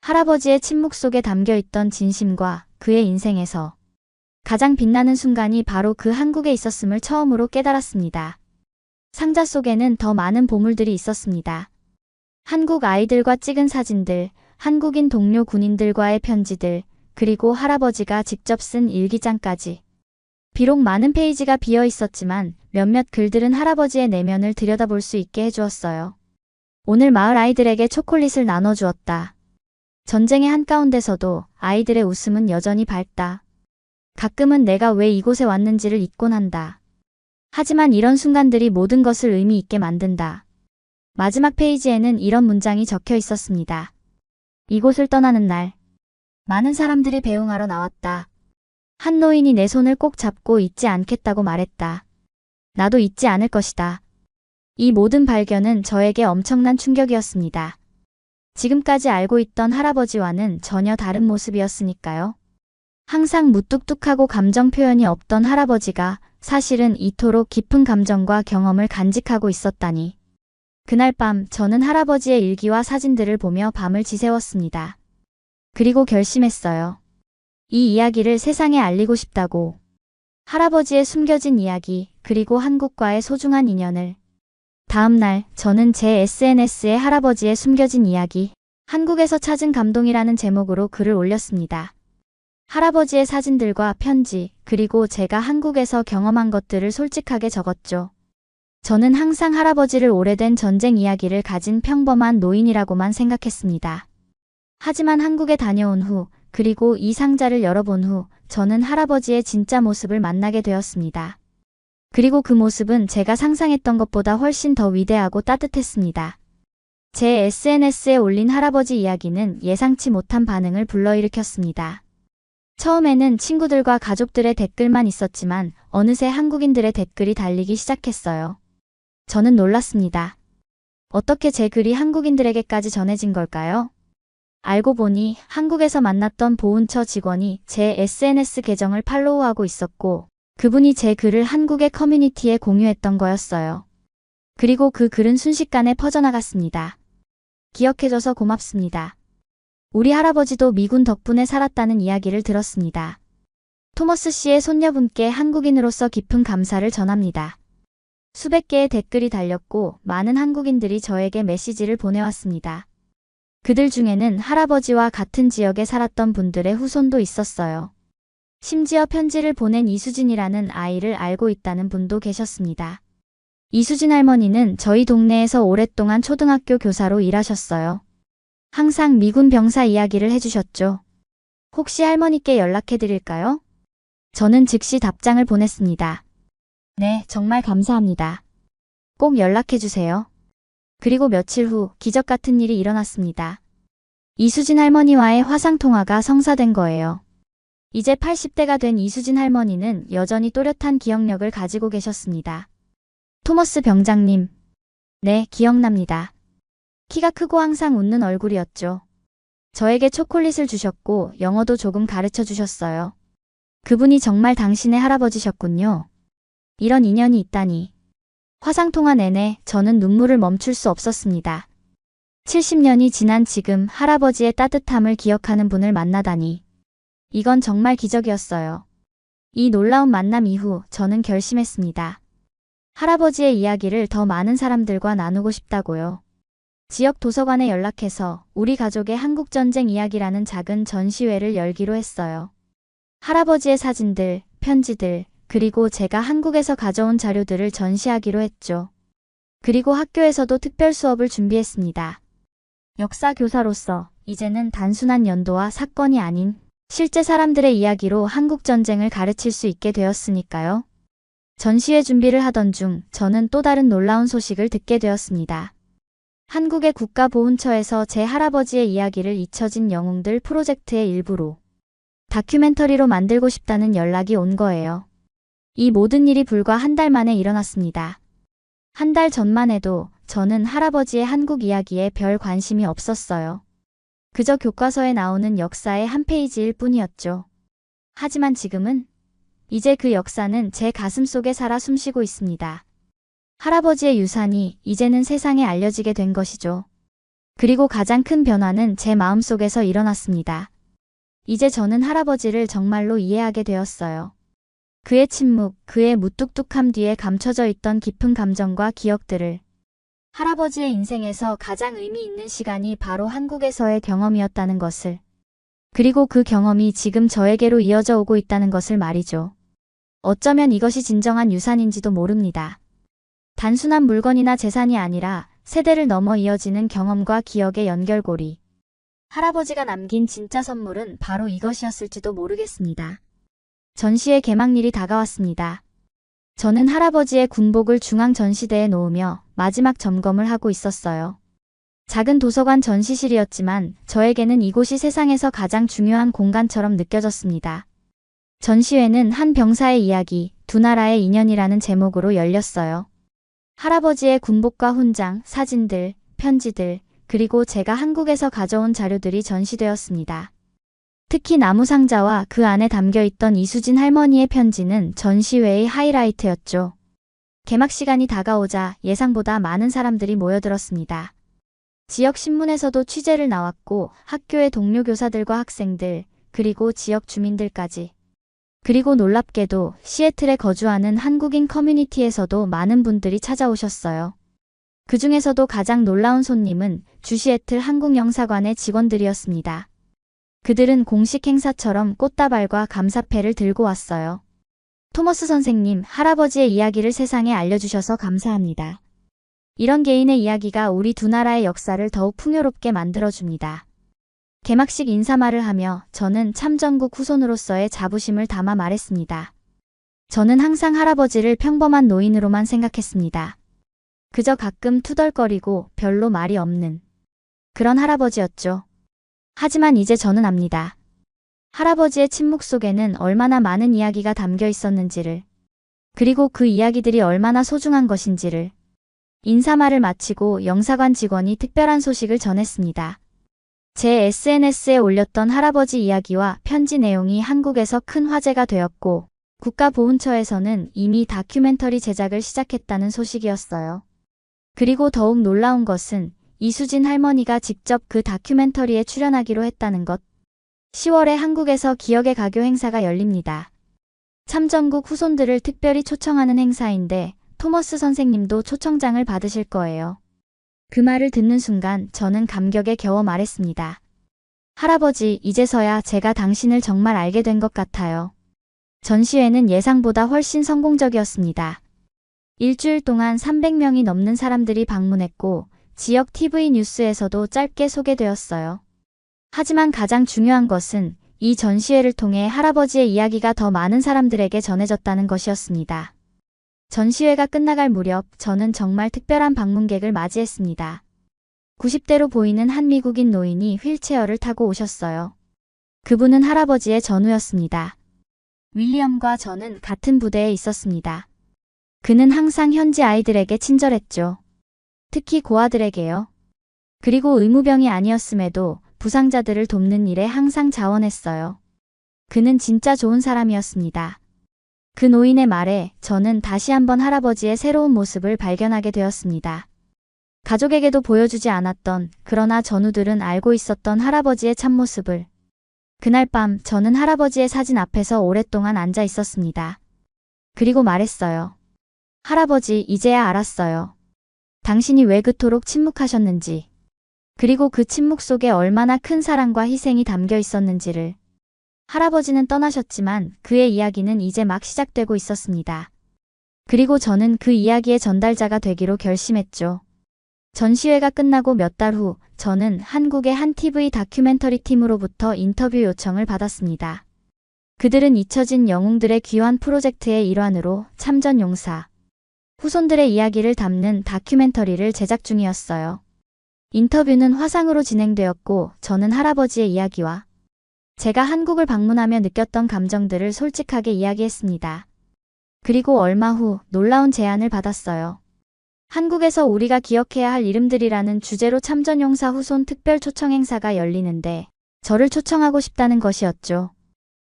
할아버지의 침묵 속에 담겨있던 진심과 그의 인생에서 가장 빛나는 순간이 바로 그 한국에 있었음을 처음으로 깨달았습니다. 상자 속에는 더 많은 보물들이 있었습니다. 한국 아이들과 찍은 사진들, 한국인 동료 군인들과의 편지들, 그리고 할아버지가 직접 쓴 일기장까지. 비록 많은 페이지가 비어 있었지만 몇몇 글들은 할아버지의 내면을 들여다볼 수 있게 해주었어요. 오늘 마을 아이들에게 초콜릿을 나눠주었다. 전쟁의 한가운데서도 아이들의 웃음은 여전히 밝다. 가끔은 내가 왜 이곳에 왔는지를 잊곤 한다. 하지만 이런 순간들이 모든 것을 의미 있게 만든다. 마지막 페이지에는 이런 문장이 적혀 있었습니다. 이곳을 떠나는 날, 많은 사람들이 배웅하러 나왔다. 한 노인이 내 손을 꼭 잡고 잊지 않겠다고 말했다. 나도 잊지 않을 것이다. 이 모든 발견은 저에게 엄청난 충격이었습니다. 지금까지 알고 있던 할아버지와는 전혀 다른 모습이었으니까요. 항상 무뚝뚝하고 감정 표현이 없던 할아버지가 사실은 이토록 깊은 감정과 경험을 간직하고 있었다니. 그날 밤 저는 할아버지의 일기와 사진들을 보며 밤을 지새웠습니다. 그리고 결심했어요. 이 이야기를 세상에 알리고 싶다고. 할아버지의 숨겨진 이야기, 그리고 한국과의 소중한 인연을. 다음 날 저는 제 SNS에 할아버지의 숨겨진 이야기, 한국에서 찾은 감동이라는 제목으로 글을 올렸습니다. 할아버지의 사진들과 편지, 그리고 제가 한국에서 경험한 것들을 솔직하게 적었죠. 저는 항상 할아버지를 오래된 전쟁 이야기를 가진 평범한 노인이라고만 생각했습니다. 하지만 한국에 다녀온 후, 그리고 이 상자를 열어본 후, 저는 할아버지의 진짜 모습을 만나게 되었습니다. 그리고 그 모습은 제가 상상했던 것보다 훨씬 더 위대하고 따뜻했습니다. 제 SNS에 올린 할아버지 이야기는 예상치 못한 반응을 불러일으켰습니다. 처음에는 친구들과 가족들의 댓글만 있었지만 어느새 한국인들의 댓글이 달리기 시작했어요. 저는 놀랐습니다. 어떻게 제 글이 한국인들에게까지 전해진 걸까요? 알고 보니 한국에서 만났던 보훈처 직원이 제 SNS 계정을 팔로우하고 있었고 그분이 제 글을 한국의 커뮤니티에 공유했던 거였어요. 그리고 그 글은 순식간에 퍼져나갔습니다. 기억해줘서 고맙습니다. 우리 할아버지도 미군 덕분에 살았다는 이야기를 들었습니다. 토머스 씨의 손녀분께 한국인으로서 깊은 감사를 전합니다. 수백 개의 댓글이 달렸고 많은 한국인들이 저에게 메시지를 보내왔습니다. 그들 중에는 할아버지와 같은 지역에 살았던 분들의 후손도 있었어요. 심지어 편지를 보낸 이수진이라는 아이를 알고 있다는 분도 계셨습니다. 이수진 할머니는 저희 동네에서 오랫동안 초등학교 교사로 일하셨어요. 항상 미군 병사 이야기를 해주셨죠. 혹시 할머니께 연락해드릴까요? 저는 즉시 답장을 보냈습니다. 네, 정말 감사합니다. 꼭 연락해주세요. 그리고 며칠 후 기적 같은 일이 일어났습니다. 이수진 할머니와의 화상통화가 성사된 거예요. 이제 80대가 된 이수진 할머니는 여전히 또렷한 기억력을 가지고 계셨습니다. 토머스 병장님. 네, 기억납니다. 키가 크고 항상 웃는 얼굴이었죠. 저에게 초콜릿을 주셨고 영어도 조금 가르쳐 주셨어요. 그분이 정말 당신의 할아버지셨군요. 이런 인연이 있다니. 화상통화 내내 저는 눈물을 멈출 수 없었습니다. 70년이 지난 지금 할아버지의 따뜻함을 기억하는 분을 만나다니. 이건 정말 기적이었어요. 이 놀라운 만남 이후 저는 결심했습니다. 할아버지의 이야기를 더 많은 사람들과 나누고 싶다고요. 지역 도서관에 연락해서 우리 가족의 한국전쟁 이야기라는 작은 전시회를 열기로 했어요. 할아버지의 사진들, 편지들, 그리고 제가 한국에서 가져온 자료들을 전시하기로 했죠. 그리고 학교에서도 특별 수업을 준비했습니다. 역사 교사로서 이제는 단순한 연도와 사건이 아닌 실제 사람들의 이야기로 한국전쟁을 가르칠 수 있게 되었으니까요. 전시회 준비를 하던 중 저는 또 다른 놀라운 소식을 듣게 되었습니다. 한국의 국가보훈처에서 제 할아버지의 이야기를 잊혀진 영웅들 프로젝트의 일부로 다큐멘터리로 만들고 싶다는 연락이 온 거예요. 이 모든 일이 불과 한 달 만에 일어났습니다. 한 달 전만 해도 저는 할아버지의 한국 이야기에 별 관심이 없었어요. 그저 교과서에 나오는 역사의 한 페이지일 뿐이었죠. 하지만 지금은 이제 그 역사는 제 가슴 속에 살아 숨쉬고 있습니다. 할아버지의 유산이 이제는 세상에 알려지게 된 것이죠. 그리고 가장 큰 변화는 제 마음속에서 일어났습니다. 이제 저는 할아버지를 정말로 이해하게 되었어요. 그의 침묵, 그의 무뚝뚝함 뒤에 감춰져 있던 깊은 감정과 기억들을. 할아버지의 인생에서 가장 의미 있는 시간이 바로 한국에서의 경험이었다는 것을. 그리고 그 경험이 지금 저에게로 이어져 오고 있다는 것을 말이죠. 어쩌면 이것이 진정한 유산인지도 모릅니다. 단순한 물건이나 재산이 아니라 세대를 넘어 이어지는 경험과 기억의 연결고리. 할아버지가 남긴 진짜 선물은 바로 이것이었을지도 모르겠습니다. 전시회 개막일이 다가왔습니다. 저는 할아버지의 군복을 중앙 전시대에 놓으며 마지막 점검을 하고 있었어요. 작은 도서관 전시실이었지만 저에게는 이곳이 세상에서 가장 중요한 공간처럼 느껴졌습니다. 전시회는 한 병사의 이야기, 두 나라의 인연이라는 제목으로 열렸어요. 할아버지의 군복과 훈장, 사진들, 편지들, 그리고 제가 한국에서 가져온 자료들이 전시되었습니다. 특히 나무 상자와 그 안에 담겨있던 이수진 할머니의 편지는 전시회의 하이라이트였죠. 개막 시간이 다가오자 예상보다 많은 사람들이 모여들었습니다. 지역 신문에서도 취재를 나왔고 학교의 동료 교사들과 학생들, 그리고 지역 주민들까지. 그리고 놀랍게도 시애틀에 거주하는 한국인 커뮤니티에서도 많은 분들이 찾아오셨어요. 그 중에서도 가장 놀라운 손님은 주 시애틀 한국영사관의 직원들이었습니다. 그들은 공식 행사처럼 꽃다발과 감사패를 들고 왔어요. 토머스 선생님, 할아버지의 이야기를 세상에 알려주셔서 감사합니다. 이런 개인의 이야기가 우리 두 나라의 역사를 더욱 풍요롭게 만들어줍니다. 개막식 인사말을 하며 저는 참전국 후손으로서의 자부심을 담아 말했습니다. 저는 항상 할아버지를 평범한 노인으로만 생각했습니다. 그저 가끔 투덜거리고 별로 말이 없는 그런 할아버지였죠. 하지만 이제 저는 압니다. 할아버지의 침묵 속에는 얼마나 많은 이야기가 담겨 있었는지를, 그리고 그 이야기들이 얼마나 소중한 것인지를. 인사말을 마치고 영사관 직원이 특별한 소식을 전했습니다. 제 SNS에 올렸던 할아버지 이야기와 편지 내용이 한국에서 큰 화제가 되었고, 국가보훈처에서는 이미 다큐멘터리 제작을 시작했다는 소식이었어요. 그리고 더욱 놀라운 것은 이수진 할머니가 직접 그 다큐멘터리에 출연하기로 했다는 것. 10월에 한국에서 기억의 가교 행사가 열립니다. 참전국 후손들을 특별히 초청하는 행사인데 토머스 선생님도 초청장을 받으실 거예요. 그 말을 듣는 순간 저는 감격에 겨워 말했습니다. 할아버지, 이제서야 제가 당신을 정말 알게 된 것 같아요. 전시회는 예상보다 훨씬 성공적이었습니다. 일주일 동안 300명이 넘는 사람들이 방문했고 지역 TV 뉴스에서도 짧게 소개되었어요. 하지만 가장 중요한 것은 이 전시회를 통해 할아버지의 이야기가 더 많은 사람들에게 전해졌다는 것이었습니다. 전시회가 끝나갈 무렵 저는 정말 특별한 방문객을 맞이했습니다. 90대로 보이는 한 미국인 노인이 휠체어를 타고 오셨어요. 그분은 할아버지의 전우였습니다. 윌리엄과 저는 같은 부대에 있었습니다. 그는 항상 현지 아이들에게 친절했죠. 특히 고아들에게요. 그리고 의무병이 아니었음에도 부상자들을 돕는 일에 항상 자원했어요. 그는 진짜 좋은 사람이었습니다. 그 노인의 말에 저는 다시 한번 할아버지의 새로운 모습을 발견하게 되었습니다. 가족에게도 보여주지 않았던, 그러나 전우들은 알고 있었던 할아버지의 참모습을. 그날 밤 저는 할아버지의 사진 앞에서 오랫동안 앉아 있었습니다. 그리고 말했어요. 할아버지, 이제야 알았어요. 당신이 왜 그토록 침묵하셨는지, 그리고 그 침묵 속에 얼마나 큰 사랑과 희생이 담겨 있었는지를. 할아버지는 떠나셨지만 그의 이야기는 이제 막 시작되고 있었습니다. 그리고 저는 그 이야기의 전달자가 되기로 결심했죠. 전시회가 끝나고 몇 달 후, 저는 한국의 한 TV 다큐멘터리 팀으로부터 인터뷰 요청을 받았습니다. 그들은 잊혀진 영웅들의 귀환 프로젝트의 일환으로 참전 용사, 후손들의 이야기를 담는 다큐멘터리를 제작 중이었어요. 인터뷰는 화상으로 진행되었고, 저는 할아버지의 이야기와 제가 한국을 방문하며 느꼈던 감정들을 솔직하게 이야기했습니다. 그리고 얼마 후 놀라운 제안을 받았어요. 한국에서 우리가 기억해야 할 이름들이라는 주제로 참전용사 후손 특별 초청 행사가 열리는데 저를 초청하고 싶다는 것이었죠.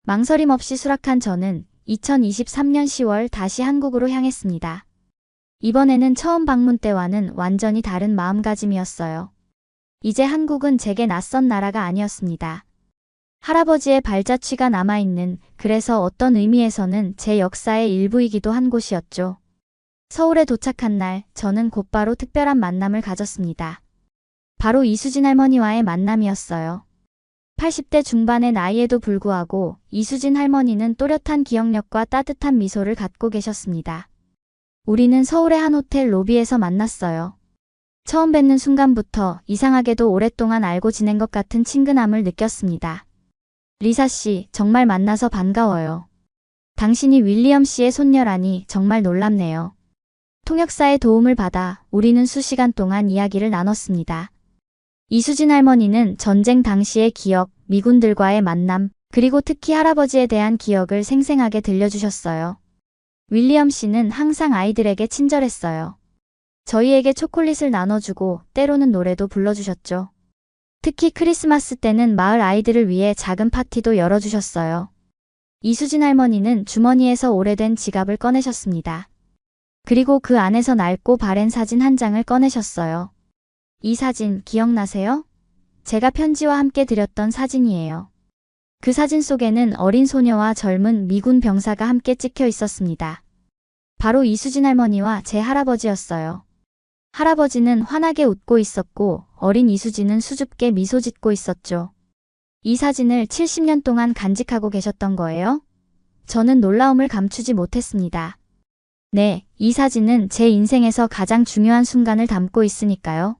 망설임 없이 수락한 저는 2023년 10월 다시 한국으로 향했습니다. 이번에는 처음 방문 때와는 완전히 다른 마음가짐이었어요. 이제 한국은 제게 낯선 나라가 아니었습니다. 할아버지의 발자취가 남아있는, 그래서 어떤 의미에서는 제 역사의 일부이기도 한 곳이었죠. 서울에 도착한 날, 저는 곧바로 특별한 만남을 가졌습니다. 바로 이수진 할머니와의 만남이었어요. 80대 중반의 나이에도 불구하고 이수진 할머니는 또렷한 기억력과 따뜻한 미소를 갖고 계셨습니다. 우리는 서울의 한 호텔 로비에서 만났어요. 처음 뵙는 순간부터 이상하게도 오랫동안 알고 지낸 것 같은 친근함을 느꼈습니다. 리사 씨, 정말 만나서 반가워요. 당신이 윌리엄 씨의 손녀라니 정말 놀랍네요. 통역사의 도움을 받아 우리는 수시간 동안 이야기를 나눴습니다. 이수진 할머니는 전쟁 당시의 기억, 미군들과의 만남, 그리고 특히 할아버지에 대한 기억을 생생하게 들려주셨어요. 윌리엄 씨는 항상 아이들에게 친절했어요. 저희에게 초콜릿을 나눠주고 때로는 노래도 불러주셨죠. 특히 크리스마스 때는 마을 아이들을 위해 작은 파티도 열어주셨어요. 이수진 할머니는 주머니에서 오래된 지갑을 꺼내셨습니다. 그리고 그 안에서 낡고 바랜 사진 한 장을 꺼내셨어요. 이 사진 기억나세요? 제가 편지와 함께 드렸던 사진이에요. 그 사진 속에는 어린 소녀와 젊은 미군 병사가 함께 찍혀 있었습니다. 바로 이수진 할머니와 제 할아버지였어요. 할아버지는 환하게 웃고 있었고 어린 이수진은 수줍게 미소 짓고 있었죠. 이 사진을 70년 동안 간직하고 계셨던 거예요? 저는 놀라움을 감추지 못했습니다. 네, 이 사진은 제 인생에서 가장 중요한 순간을 담고 있으니까요.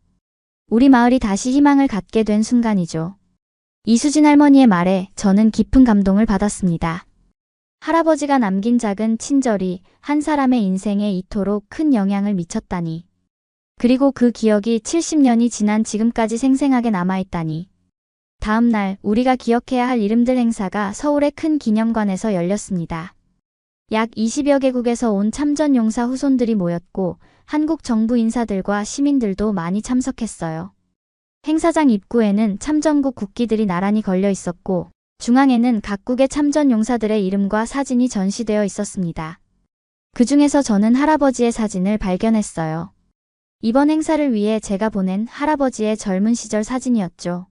우리 마을이 다시 희망을 갖게 된 순간이죠. 이수진 할머니의 말에 저는 깊은 감동을 받았습니다. 할아버지가 남긴 작은 친절이 한 사람의 인생에 이토록 큰 영향을 미쳤다니. 그리고 그 기억이 70년이 지난 지금까지 생생하게 남아있다니. 다음 날 우리가 기억해야 할 이름들 행사가 서울의 큰 기념관에서 열렸습니다. 약 20여 개국에서 온 참전용사 후손들이 모였고 한국 정부 인사들과 시민들도 많이 참석했어요. 행사장 입구에는 참전국 국기들이 나란히 걸려 있었고 중앙에는 각국의 참전용사들의 이름과 사진이 전시되어 있었습니다. 그 중에서 저는 할아버지의 사진을 발견했어요. 이번 행사를 위해 제가 보낸 할아버지의 젊은 시절 사진이었죠.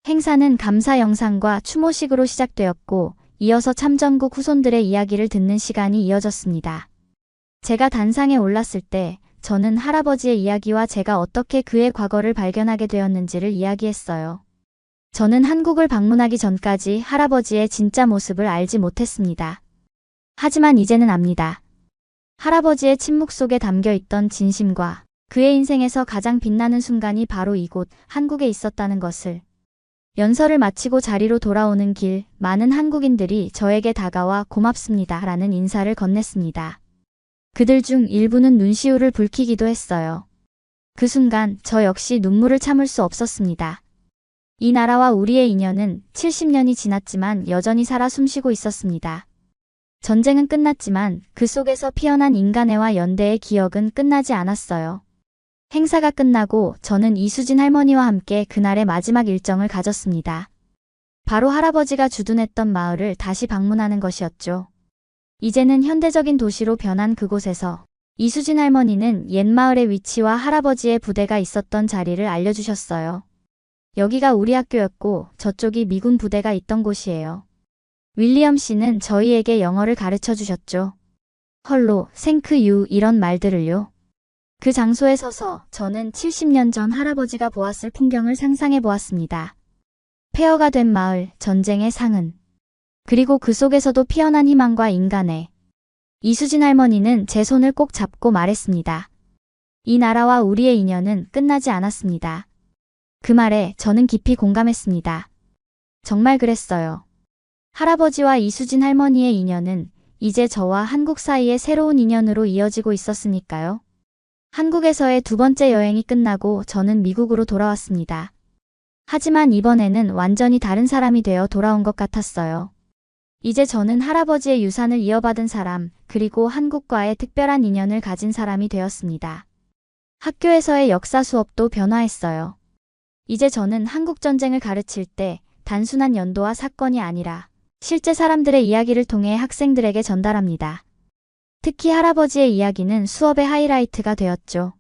행사는 감사 영상과 추모식으로 시작되었고 이어서 참전국 후손들의 이야기를 듣는 시간이 이어졌습니다. 제가 단상에 올랐을 때 저는 할아버지의 이야기와 제가 어떻게 그의 과거를 발견하게 되었는지를 이야기했어요. 저는 한국을 방문하기 전까지 할아버지의 진짜 모습을 알지 못했습니다. 하지만 이제는 압니다. 할아버지의 침묵 속에 담겨 있던 진심과 그의 인생에서 가장 빛나는 순간이 바로 이곳 한국에 있었다는 것을. 연설을 마치고 자리로 돌아오는 길, 많은 한국인들이 저에게 다가와 고맙습니다 라는 인사를 건넸습니다. 그들 중 일부는 눈시울을 붉히기도 했어요. 그 순간 저 역시 눈물을 참을 수 없었습니다. 이 나라와 우리의 인연은 70년이 지났지만 여전히 살아 숨쉬고 있었습니다. 전쟁은 끝났지만 그 속에서 피어난 인간애와 연대의 기억은 끝나지 않았어요. 행사가 끝나고 저는 이수진 할머니와 함께 그날의 마지막 일정을 가졌습니다. 바로 할아버지가 주둔했던 마을을 다시 방문하는 것이었죠. 이제는 현대적인 도시로 변한 그곳에서 이수진 할머니는 옛 마을의 위치와 할아버지의 부대가 있었던 자리를 알려주셨어요. 여기가 우리 학교였고 저쪽이 미군 부대가 있던 곳이에요. 윌리엄 씨는 저희에게 영어를 가르쳐 주셨죠. 헐로, 생크유 이런 말들을요. 그 장소에 서서 저는 70년 전 할아버지가 보았을 풍경을 상상해 보았습니다. 폐허가 된 마을, 전쟁의 상흔. 그리고 그 속에서도 피어난 희망과 인간애. 이수진 할머니는 제 손을 꼭 잡고 말했습니다. 이 나라와 우리의 인연은 끝나지 않았습니다. 그 말에 저는 깊이 공감했습니다. 정말 그랬어요. 할아버지와 이수진 할머니의 인연은 이제 저와 한국 사이의 새로운 인연으로 이어지고 있었으니까요. 한국에서의 두 번째 여행이 끝나고 저는 미국으로 돌아왔습니다. 하지만 이번에는 완전히 다른 사람이 되어 돌아온 것 같았어요. 이제 저는 할아버지의 유산을 이어받은 사람, 그리고 한국과의 특별한 인연을 가진 사람이 되었습니다. 학교에서의 역사 수업도 변화했어요. 이제 저는 한국전쟁을 가르칠 때 단순한 연도와 사건이 아니라 실제 사람들의 이야기를 통해 학생들에게 전달합니다. 특히 할아버지의 이야기는 수업의 하이라이트가 되었죠.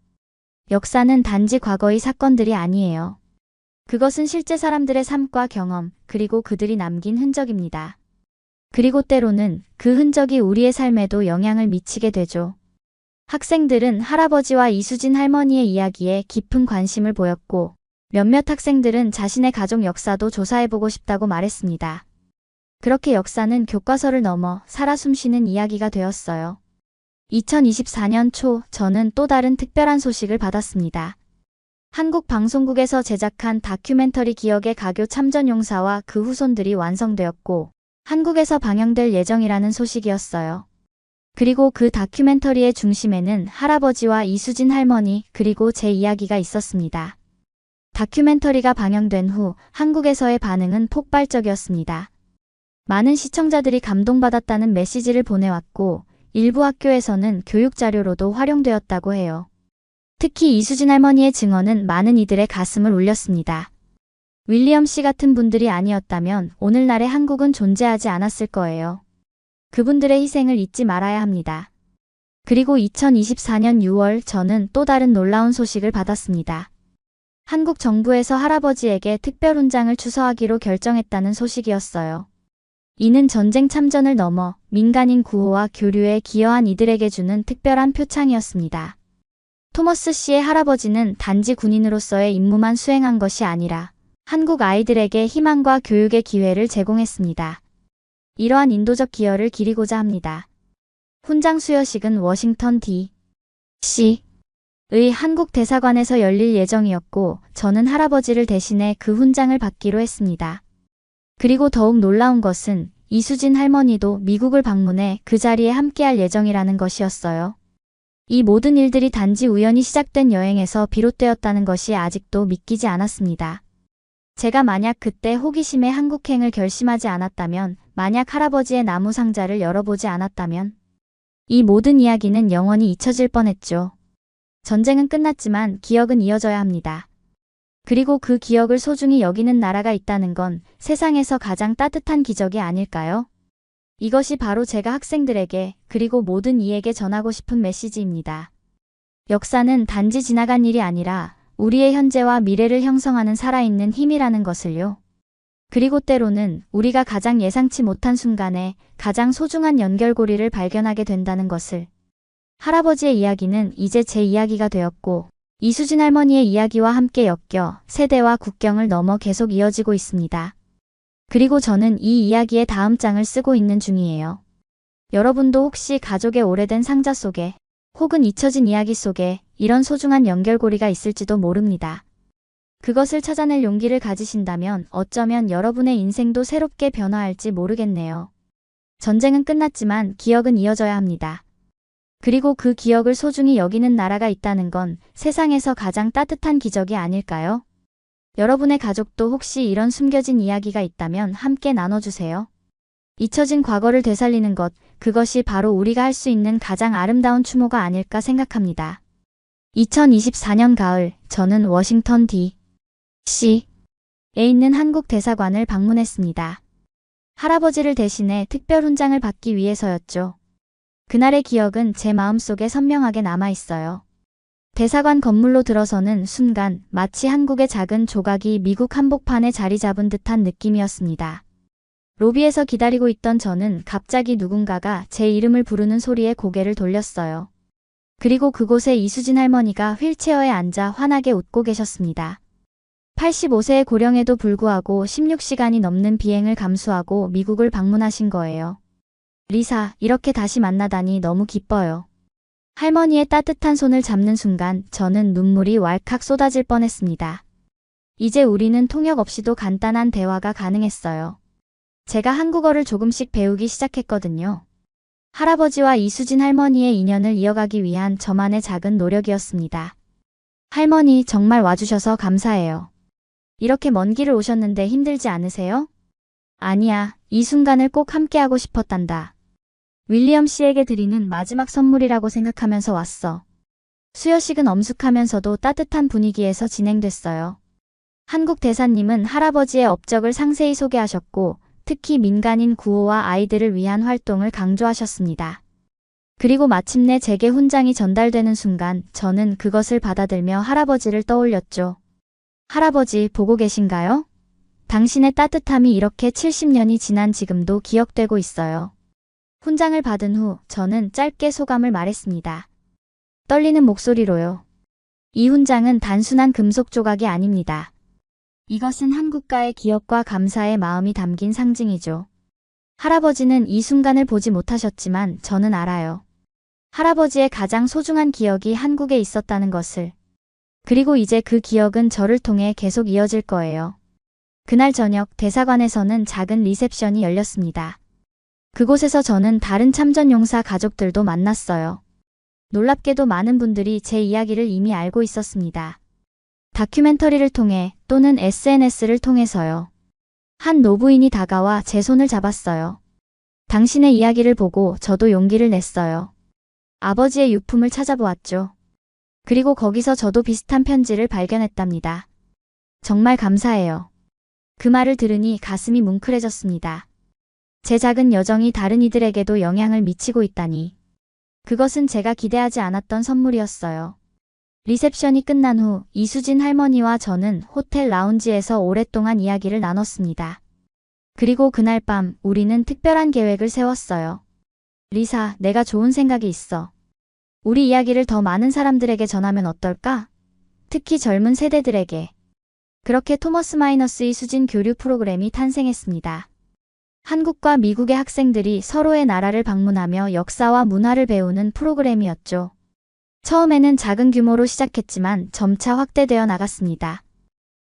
역사는 단지 과거의 사건들이 아니에요. 그것은 실제 사람들의 삶과 경험, 그리고 그들이 남긴 흔적입니다. 그리고 때로는 그 흔적이 우리의 삶에도 영향을 미치게 되죠. 학생들은 할아버지와 이수진 할머니의 이야기에 깊은 관심을 보였고, 몇몇 학생들은 자신의 가족 역사도 조사해보고 싶다고 말했습니다. 그렇게 역사는 교과서를 넘어 살아 숨쉬는 이야기가 되었어요. 2024년 초 저는 또 다른 특별한 소식을 받았습니다. 한국 방송국에서 제작한 다큐멘터리 기억의 가교 참전용사와 그 후손들이 완성되었고, 한국에서 방영될 예정이라는 소식이었어요. 그리고 그 다큐멘터리의 중심에는 할아버지와 이수진 할머니 그리고 제 이야기가 있었습니다. 다큐멘터리가 방영된 후 한국에서의 반응은 폭발적이었습니다. 많은 시청자들이 감동받았다는 메시지를 보내왔고 일부 학교에서는 교육자료로도 활용되었다고 해요. 특히 이수진 할머니의 증언은 많은 이들의 가슴을 울렸습니다. 윌리엄 씨 같은 분들이 아니었다면 오늘날의 한국은 존재하지 않았을 거예요. 그분들의 희생을 잊지 말아야 합니다. 그리고 2024년 6월 저는 또 다른 놀라운 소식을 받았습니다. 한국 정부에서 할아버지에게 특별훈장을 추서하기로 결정했다는 소식이었어요. 이는 전쟁 참전을 넘어 민간인 구호와 교류에 기여한 이들에게 주는 특별한 표창이었습니다. 토머스 씨의 할아버지는 단지 군인으로서의 임무만 수행한 것이 아니라 한국 아이들에게 희망과 교육의 기회를 제공했습니다. 이러한 인도적 기여를 기리고자 합니다. 훈장 수여식은 워싱턴 D.C.의 한국 대사관에서 열릴 예정이었고 저는 할아버지를 대신해 그 훈장을 받기로 했습니다. 그리고 더욱 놀라운 것은 이수진 할머니도 미국을 방문해 그 자리에 함께할 예정이라는 것이었어요. 이 모든 일들이 단지 우연히 시작된 여행에서 비롯되었다는 것이 아직도 믿기지 않았습니다. 제가 만약 그때 호기심에 한국행을 결심하지 않았다면, 만약 할아버지의 나무 상자를 열어보지 않았다면, 이 모든 이야기는 영원히 잊혀질 뻔했죠. 전쟁은 끝났지만 기억은 이어져야 합니다. 그리고 그 기억을 소중히 여기는 나라가 있다는 건 세상에서 가장 따뜻한 기적이 아닐까요? 이것이 바로 제가 학생들에게 그리고 모든 이에게 전하고 싶은 메시지입니다. 역사는 단지 지나간 일이 아니라 우리의 현재와 미래를 형성하는 살아있는 힘이라는 것을요. 그리고 때로는 우리가 가장 예상치 못한 순간에 가장 소중한 연결고리를 발견하게 된다는 것을. 할아버지의 이야기는 이제 제 이야기가 되었고 이수진 할머니의 이야기와 함께 엮여 세대와 국경을 넘어 계속 이어지고 있습니다. 그리고 저는 이 이야기의 다음 장을 쓰고 있는 중이에요. 여러분도 혹시 가족의 오래된 상자 속에 혹은 잊혀진 이야기 속에 이런 소중한 연결고리가 있을지도 모릅니다. 그것을 찾아낼 용기를 가지신다면 어쩌면 여러분의 인생도 새롭게 변화할지 모르겠네요. 전쟁은 끝났지만 기억은 이어져야 합니다. 그리고 그 기억을 소중히 여기는 나라가 있다는 건 세상에서 가장 따뜻한 기적이 아닐까요? 여러분의 가족도 혹시 이런 숨겨진 이야기가 있다면 함께 나눠주세요. 잊혀진 과거를 되살리는 것, 그것이 바로 우리가 할 수 있는 가장 아름다운 추모가 아닐까 생각합니다. 2024년 가을, 저는 워싱턴 D.C.에 있는 한국 대사관을 방문했습니다. 할아버지를 대신해 특별 훈장을 받기 위해서였죠. 그날의 기억은 제 마음속에 선명하게 남아있어요. 대사관 건물로 들어서는 순간 마치 한국의 작은 조각이 미국 한복판에 자리 잡은 듯한 느낌이었습니다. 로비에서 기다리고 있던 저는 갑자기 누군가가 제 이름을 부르는 소리에 고개를 돌렸어요. 그리고 그곳에 이수진 할머니가 휠체어에 앉아 환하게 웃고 계셨습니다. 85세의 고령에도 불구하고 16시간이 넘는 비행을 감수하고 미국을 방문하신 거예요. 리사, 이렇게 다시 만나다니 너무 기뻐요. 할머니의 따뜻한 손을 잡는 순간 저는 눈물이 왈칵 쏟아질 뻔했습니다. 이제 우리는 통역 없이도 간단한 대화가 가능했어요. 제가 한국어를 조금씩 배우기 시작했거든요. 할아버지와 이수진 할머니의 인연을 이어가기 위한 저만의 작은 노력이었습니다. 할머니, 정말 와주셔서 감사해요. 이렇게 먼 길을 오셨는데 힘들지 않으세요? 아니야, 이 순간을 꼭 함께하고 싶었단다. 윌리엄 씨에게 드리는 마지막 선물이라고 생각하면서 왔어. 수여식은 엄숙하면서도 따뜻한 분위기에서 진행됐어요. 한국 대사님은 할아버지의 업적을 상세히 소개하셨고, 특히 민간인 구호와 아이들을 위한 활동을 강조하셨습니다. 그리고 마침내 제게 훈장이 전달되는 순간 저는 그것을 받아들며 할아버지를 떠올렸죠. 할아버지, 보고 계신가요? 당신의 따뜻함이 이렇게 70년이 지난 지금도 기억되고 있어요. 훈장을 받은 후 저는 짧게 소감을 말했습니다. 떨리는 목소리로요. 이 훈장은 단순한 금속 조각이 아닙니다. 이것은 한국가의 기억과 감사의 마음이 담긴 상징이죠. 할아버지는 이 순간을 보지 못하셨지만 저는 알아요. 할아버지의 가장 소중한 기억이 한국에 있었다는 것을. 그리고 이제 그 기억은 저를 통해 계속 이어질 거예요. 그날 저녁 대사관에서는 작은 리셉션이 열렸습니다. 그곳에서 저는 다른 참전용사 가족들도 만났어요. 놀랍게도 많은 분들이 제 이야기를 이미 알고 있었습니다. 다큐멘터리를 통해 또는 SNS를 통해서요. 한 노부인이 다가와 제 손을 잡았어요. 당신의 이야기를 보고 저도 용기를 냈어요. 아버지의 유품을 찾아보았죠. 그리고 거기서 저도 비슷한 편지를 발견했답니다. 정말 감사해요. 그 말을 들으니 가슴이 뭉클해졌습니다. 제 작은 여정이 다른 이들에게도 영향을 미치고 있다니. 그것은 제가 기대하지 않았던 선물이었어요. 리셉션이 끝난 후 이수진 할머니와 저는 호텔 라운지에서 오랫동안 이야기를 나눴습니다. 그리고 그날 밤 우리는 특별한 계획을 세웠어요. 리사, 내가 좋은 생각이 있어. 우리 이야기를 더 많은 사람들에게 전하면 어떨까? 특히 젊은 세대들에게. 그렇게 토머스 마이너스 이수진 교류 프로그램이 탄생했습니다. 한국과 미국의 학생들이 서로의 나라를 방문하며 역사와 문화를 배우는 프로그램이었죠. 처음에는 작은 규모로 시작했지만 점차 확대되어 나갔습니다.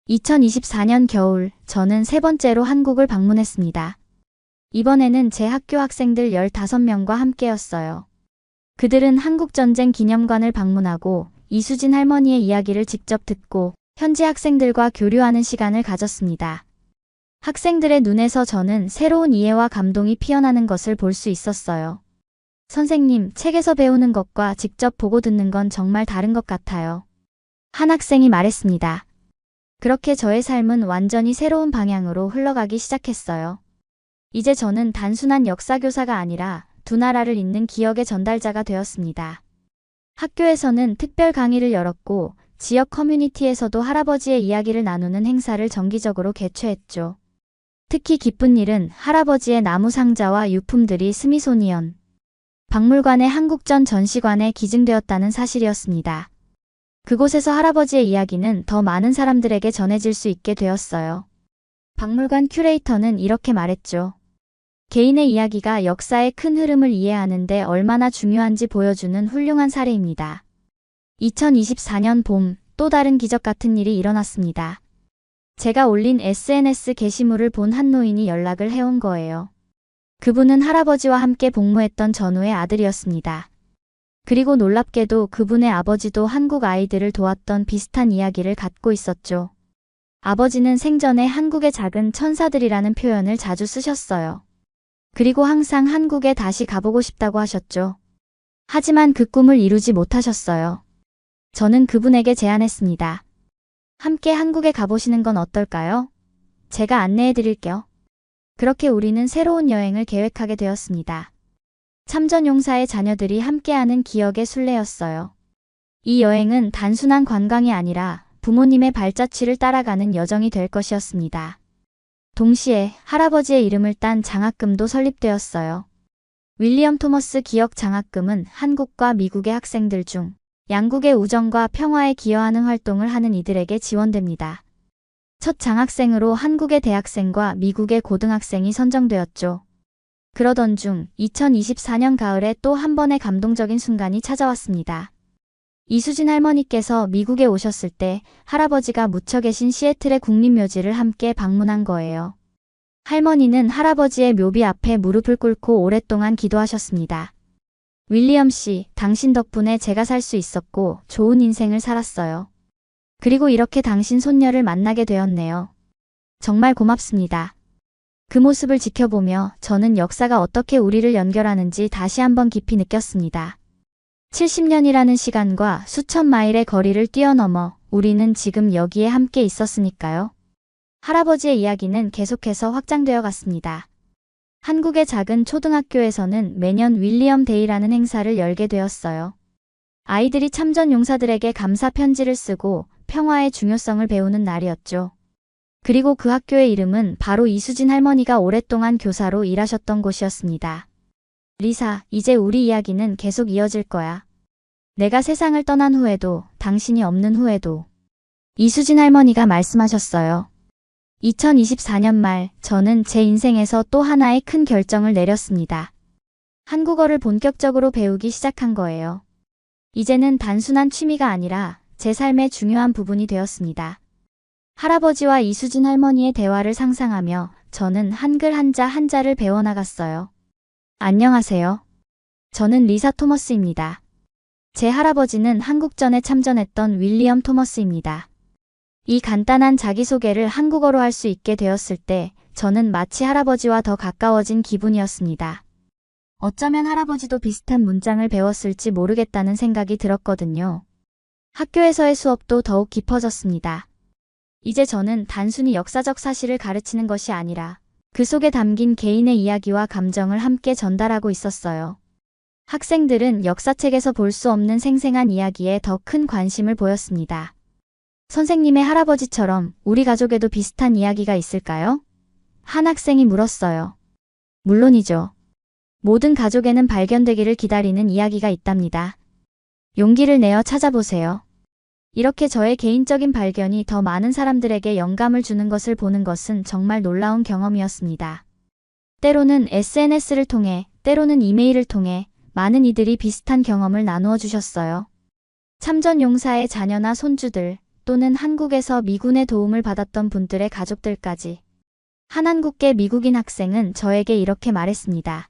2024년 겨울, 저는 세 번째로 한국을 방문했습니다. 이번에는 제 학교 학생들 15명과 함께였어요. 그들은 한국전쟁 기념관을 방문하고 이수진 할머니의 이야기를 직접 듣고 현지 학생들과 교류하는 시간을 가졌습니다. 학생들의 눈에서 저는 새로운 이해와 감동이 피어나는 것을 볼 수 있었어요. 선생님, 책에서 배우는 것과 직접 보고 듣는 건 정말 다른 것 같아요. 한 학생이 말했습니다. 그렇게 저의 삶은 완전히 새로운 방향으로 흘러가기 시작했어요. 이제 저는 단순한 역사교사가 아니라 두 나라를 잇는 기억의 전달자가 되었습니다. 학교에서는 특별 강의를 열었고 지역 커뮤니티에서도 할아버지의 이야기를 나누는 행사를 정기적으로 개최했죠. 특히 기쁜 일은 할아버지의 나무 상자와 유품들이 스미소니언 박물관의 한국전 전시관에 기증되었다는 사실이었습니다. 그곳에서 할아버지의 이야기는 더 많은 사람들에게 전해질 수 있게 되었어요. 박물관 큐레이터는 이렇게 말했죠. 개인의 이야기가 역사의 큰 흐름을 이해하는 데 얼마나 중요한지 보여주는 훌륭한 사례입니다. 2024년 봄, 또 다른 기적 같은 일이 일어났습니다. 제가 올린 SNS 게시물을 본 한 노인이 연락을 해온 거예요. 그분은 할아버지와 함께 복무했던 전우의 아들이었습니다. 그리고 놀랍게도 그분의 아버지도 한국 아이들을 도왔던 비슷한 이야기를 갖고 있었죠. 아버지는 생전에 한국의 작은 천사들이라는 표현을 자주 쓰셨어요. 그리고 항상 한국에 다시 가보고 싶다고 하셨죠. 하지만 그 꿈을 이루지 못하셨어요. 저는 그분에게 제안했습니다. 함께 한국에 가보시는 건 어떨까요? 제가 안내해 드릴게요. 그렇게 우리는 새로운 여행을 계획하게 되었습니다. 참전용사의 자녀들이 함께하는 기억의 순례였어요. 이 여행은 단순한 관광이 아니라 부모님의 발자취를 따라가는 여정이 될 것이었습니다. 동시에 할아버지의 이름을 딴 장학금도 설립되었어요. 윌리엄 토머스 기억 장학금은 한국과 미국의 학생들 중 양국의 우정과 평화에 기여하는 활동을 하는 이들에게 지원됩니다. 첫 장학생으로 한국의 대학생과 미국의 고등학생이 선정되었죠. 그러던 중 2024년 가을에 또 한 번의 감동적인 순간이 찾아왔습니다. 이수진 할머니께서 미국에 오셨을 때 할아버지가 묻혀 계신 시애틀의 국립묘지를 함께 방문한 거예요. 할머니는 할아버지의 묘비 앞에 무릎을 꿇고 오랫동안 기도하셨습니다. 윌리엄 씨, 당신 덕분에 제가 살 수 있었고 좋은 인생을 살았어요. 그리고 이렇게 당신 손녀를 만나게 되었네요. 정말 고맙습니다. 그 모습을 지켜보며 저는 역사가 어떻게 우리를 연결하는지 다시 한번 깊이 느꼈습니다. 70년이라는 시간과 수천 마일의 거리를 뛰어넘어 우리는 지금 여기에 함께 있었으니까요. 할아버지의 이야기는 계속해서 확장되어 갔습니다. 한국의 작은 초등학교에서는 매년 윌리엄 데이라는 행사를 열게 되었어요. 아이들이 참전 용사들에게 감사 편지를 쓰고 평화의 중요성을 배우는 날이었죠. 그리고 그 학교의 이름은 바로 이수진 할머니가 오랫동안 교사로 일하셨던 곳이었습니다. 리사, 이제 우리 이야기는 계속 이어질 거야. 내가 세상을 떠난 후에도, 당신이 없는 후에도. 이수진 할머니가 말씀하셨어요. 2024년 말, 저는 제 인생에서 또 하나의 큰 결정을 내렸습니다. 한국어를 본격적으로 배우기 시작한 거예요. 이제는 단순한 취미가 아니라 제 삶의 중요한 부분이 되었습니다. 할아버지와 이수진 할머니의 대화를 상상하며 저는 한글 한자 한자를 배워나갔어요. 안녕하세요. 저는 리사 토머스입니다. 제 할아버지는 한국전에 참전했던 윌리엄 토머스입니다. 이 간단한 자기소개를 한국어로 할 수 있게 되었을 때 저는 마치 할아버지와 더 가까워진 기분이었습니다. 어쩌면 할아버지도 비슷한 문장을 배웠을지 모르겠다는 생각이 들었거든요. 학교에서의 수업도 더욱 깊어졌습니다. 이제 저는 단순히 역사적 사실을 가르치는 것이 아니라 그 속에 담긴 개인의 이야기와 감정을 함께 전달하고 있었어요. 학생들은 역사책에서 볼 수 없는 생생한 이야기에 더 큰 관심을 보였습니다. 선생님의 할아버지처럼 우리 가족에도 비슷한 이야기가 있을까요? 한 학생이 물었어요. 물론이죠. 모든 가족에는 발견되기를 기다리는 이야기가 있답니다. 용기를 내어 찾아보세요. 이렇게 저의 개인적인 발견이 더 많은 사람들에게 영감을 주는 것을 보는 것은 정말 놀라운 경험이었습니다. 때로는 SNS를 통해, 때로는 이메일을 통해 많은 이들이 비슷한 경험을 나누어 주셨어요. 참전 용사의 자녀나 손주들, 또는 한국에서 미군의 도움을 받았던 분들의 가족들까지. 한 한국계 미국인 학생은 저에게 이렇게 말했습니다.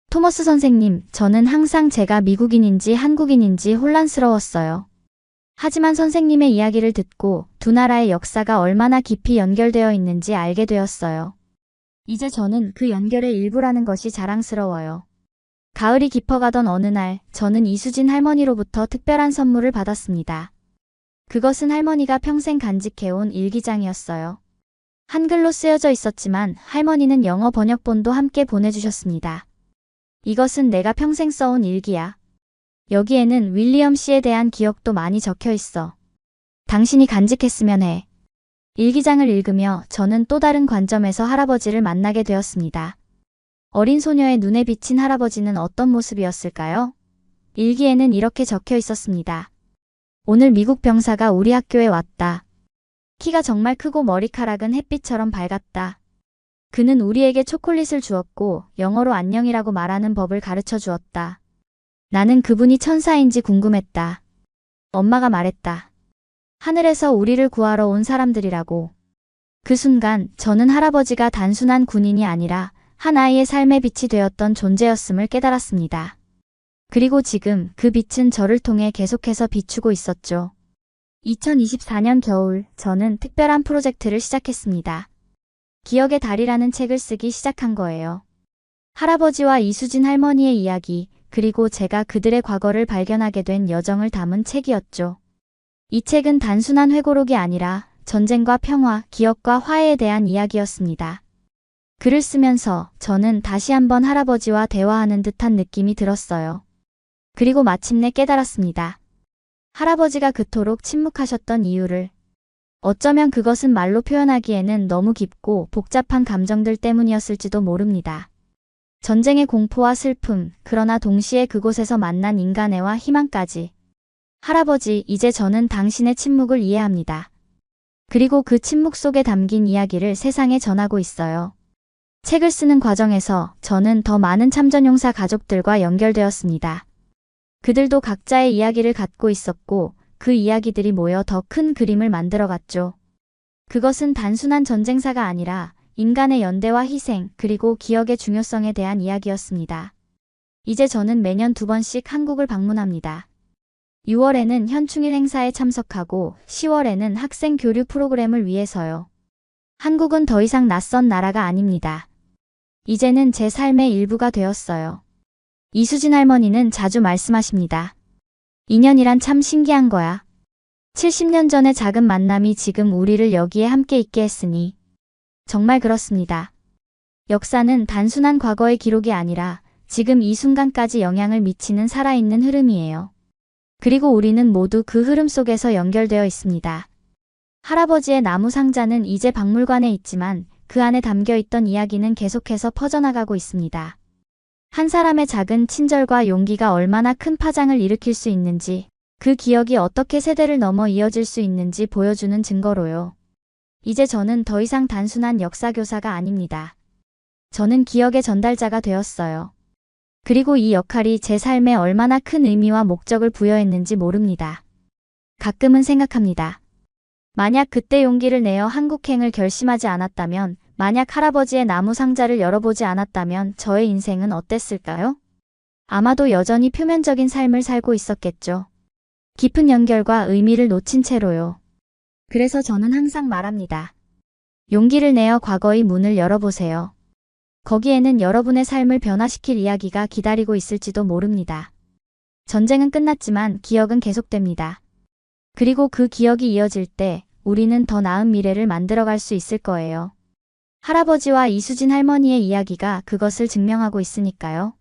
토머스 선생님, 저는 항상 제가 미국인인지 한국인인지 혼란스러웠어요. 하지만 선생님의 이야기를 듣고 두 나라의 역사가 얼마나 깊이 연결되어 있는지 알게 되었어요. 이제 저는 그 연결의 일부라는 것이 자랑스러워요. 가을이 깊어가던 어느 날, 저는 이수진 할머니로부터 특별한 선물을 받았습니다. 그것은 할머니가 평생 간직해온 일기장이었어요. 한글로 쓰여져 있었지만 할머니는 영어 번역본도 함께 보내주셨습니다. 이것은 내가 평생 써온 일기야. 여기에는 윌리엄 씨에 대한 기억도 많이 적혀 있어. 당신이 간직했으면 해. 일기장을 읽으며 저는 또 다른 관점에서 할아버지를 만나게 되었습니다. 어린 소녀의 눈에 비친 할아버지는 어떤 모습이었을까요? 일기에는 이렇게 적혀 있었습니다. 오늘 미국 병사가 우리 학교에 왔다. 키가 정말 크고 머리카락은 햇빛처럼 밝았다. 그는 우리에게 초콜릿을 주었고 영어로 안녕이라고 말하는 법을 가르쳐 주었다. 나는 그분이 천사인지 궁금했다. 엄마가 말했다. 하늘에서 우리를 구하러 온 사람들이라고. 그 순간 저는 할아버지가 단순한 군인이 아니라 한 아이의 삶의 빛이 되었던 존재였음을 깨달았습니다. 그리고 지금 그 빛은 저를 통해 계속해서 비추고 있었죠. 2024년 겨울, 저는 특별한 프로젝트를 시작했습니다. 기억의 달이라는 책을 쓰기 시작한 거예요. 할아버지와 이수진 할머니의 이야기, 그리고 제가 그들의 과거를 발견하게 된 여정을 담은 책이었죠. 이 책은 단순한 회고록이 아니라 전쟁과 평화, 기억과 화해에 대한 이야기였습니다. 글을 쓰면서 저는 다시 한번 할아버지와 대화하는 듯한 느낌이 들었어요. 그리고 마침내 깨달았습니다. 할아버지가 그토록 침묵하셨던 이유를. 어쩌면 그것은 말로 표현하기에는 너무 깊고 복잡한 감정들 때문이었을지도 모릅니다. 전쟁의 공포와 슬픔, 그러나 동시에 그곳에서 만난 인간애와 희망까지. 할아버지, 이제 저는 당신의 침묵을 이해합니다. 그리고 그 침묵 속에 담긴 이야기를 세상에 전하고 있어요. 책을 쓰는 과정에서 저는 더 많은 참전용사 가족들과 연결되었습니다. 그들도 각자의 이야기를 갖고 있었고 그 이야기들이 모여 더 큰 그림을 만들어갔죠. 그것은 단순한 전쟁사가 아니라 인간의 연대와 희생 그리고 기억의 중요성에 대한 이야기였습니다. 이제 저는 매년 2번씩 한국을 방문합니다. 6월에는 현충일 행사에 참석하고 10월에는 학생 교류 프로그램을 위해서요. 한국은 더 이상 낯선 나라가 아닙니다. 이제는 제 삶의 일부가 되었어요. 이수진 할머니는 자주 말씀하십니다. 인연이란 참 신기한 거야. 70년 전의 작은 만남이 지금 우리를 여기에 함께 있게 했으니. 정말 그렇습니다. 역사는 단순한 과거의 기록이 아니라 지금 이 순간까지 영향을 미치는 살아있는 흐름이에요. 그리고 우리는 모두 그 흐름 속에서 연결되어 있습니다. 할아버지의 나무 상자는 이제 박물관에 있지만 그 안에 담겨있던 이야기는 계속해서 퍼져나가고 있습니다. 한 사람의 작은 친절과 용기가 얼마나 큰 파장을 일으킬 수 있는지, 그 기억이 어떻게 세대를 넘어 이어질 수 있는지 보여주는 증거로요. 이제 저는 더 이상 단순한 역사교사가 아닙니다. 저는 기억의 전달자가 되었어요. 그리고 이 역할이 제 삶에 얼마나 큰 의미와 목적을 부여했는지 모릅니다. 가끔은 생각합니다. 만약 그때 용기를 내어 한국행을 결심하지 않았다면, 만약 할아버지의 나무 상자를 열어보지 않았다면 저의 인생은 어땠을까요? 아마도 여전히 표면적인 삶을 살고 있었겠죠. 깊은 연결과 의미를 놓친 채로요. 그래서 저는 항상 말합니다. 용기를 내어 과거의 문을 열어보세요. 거기에는 여러분의 삶을 변화시킬 이야기가 기다리고 있을지도 모릅니다. 전쟁은 끝났지만 기억은 계속됩니다. 그리고 그 기억이 이어질 때 우리는 더 나은 미래를 만들어갈 수 있을 거예요. 할아버지와 이수진 할머니의 이야기가 그것을 증명하고 있으니까요.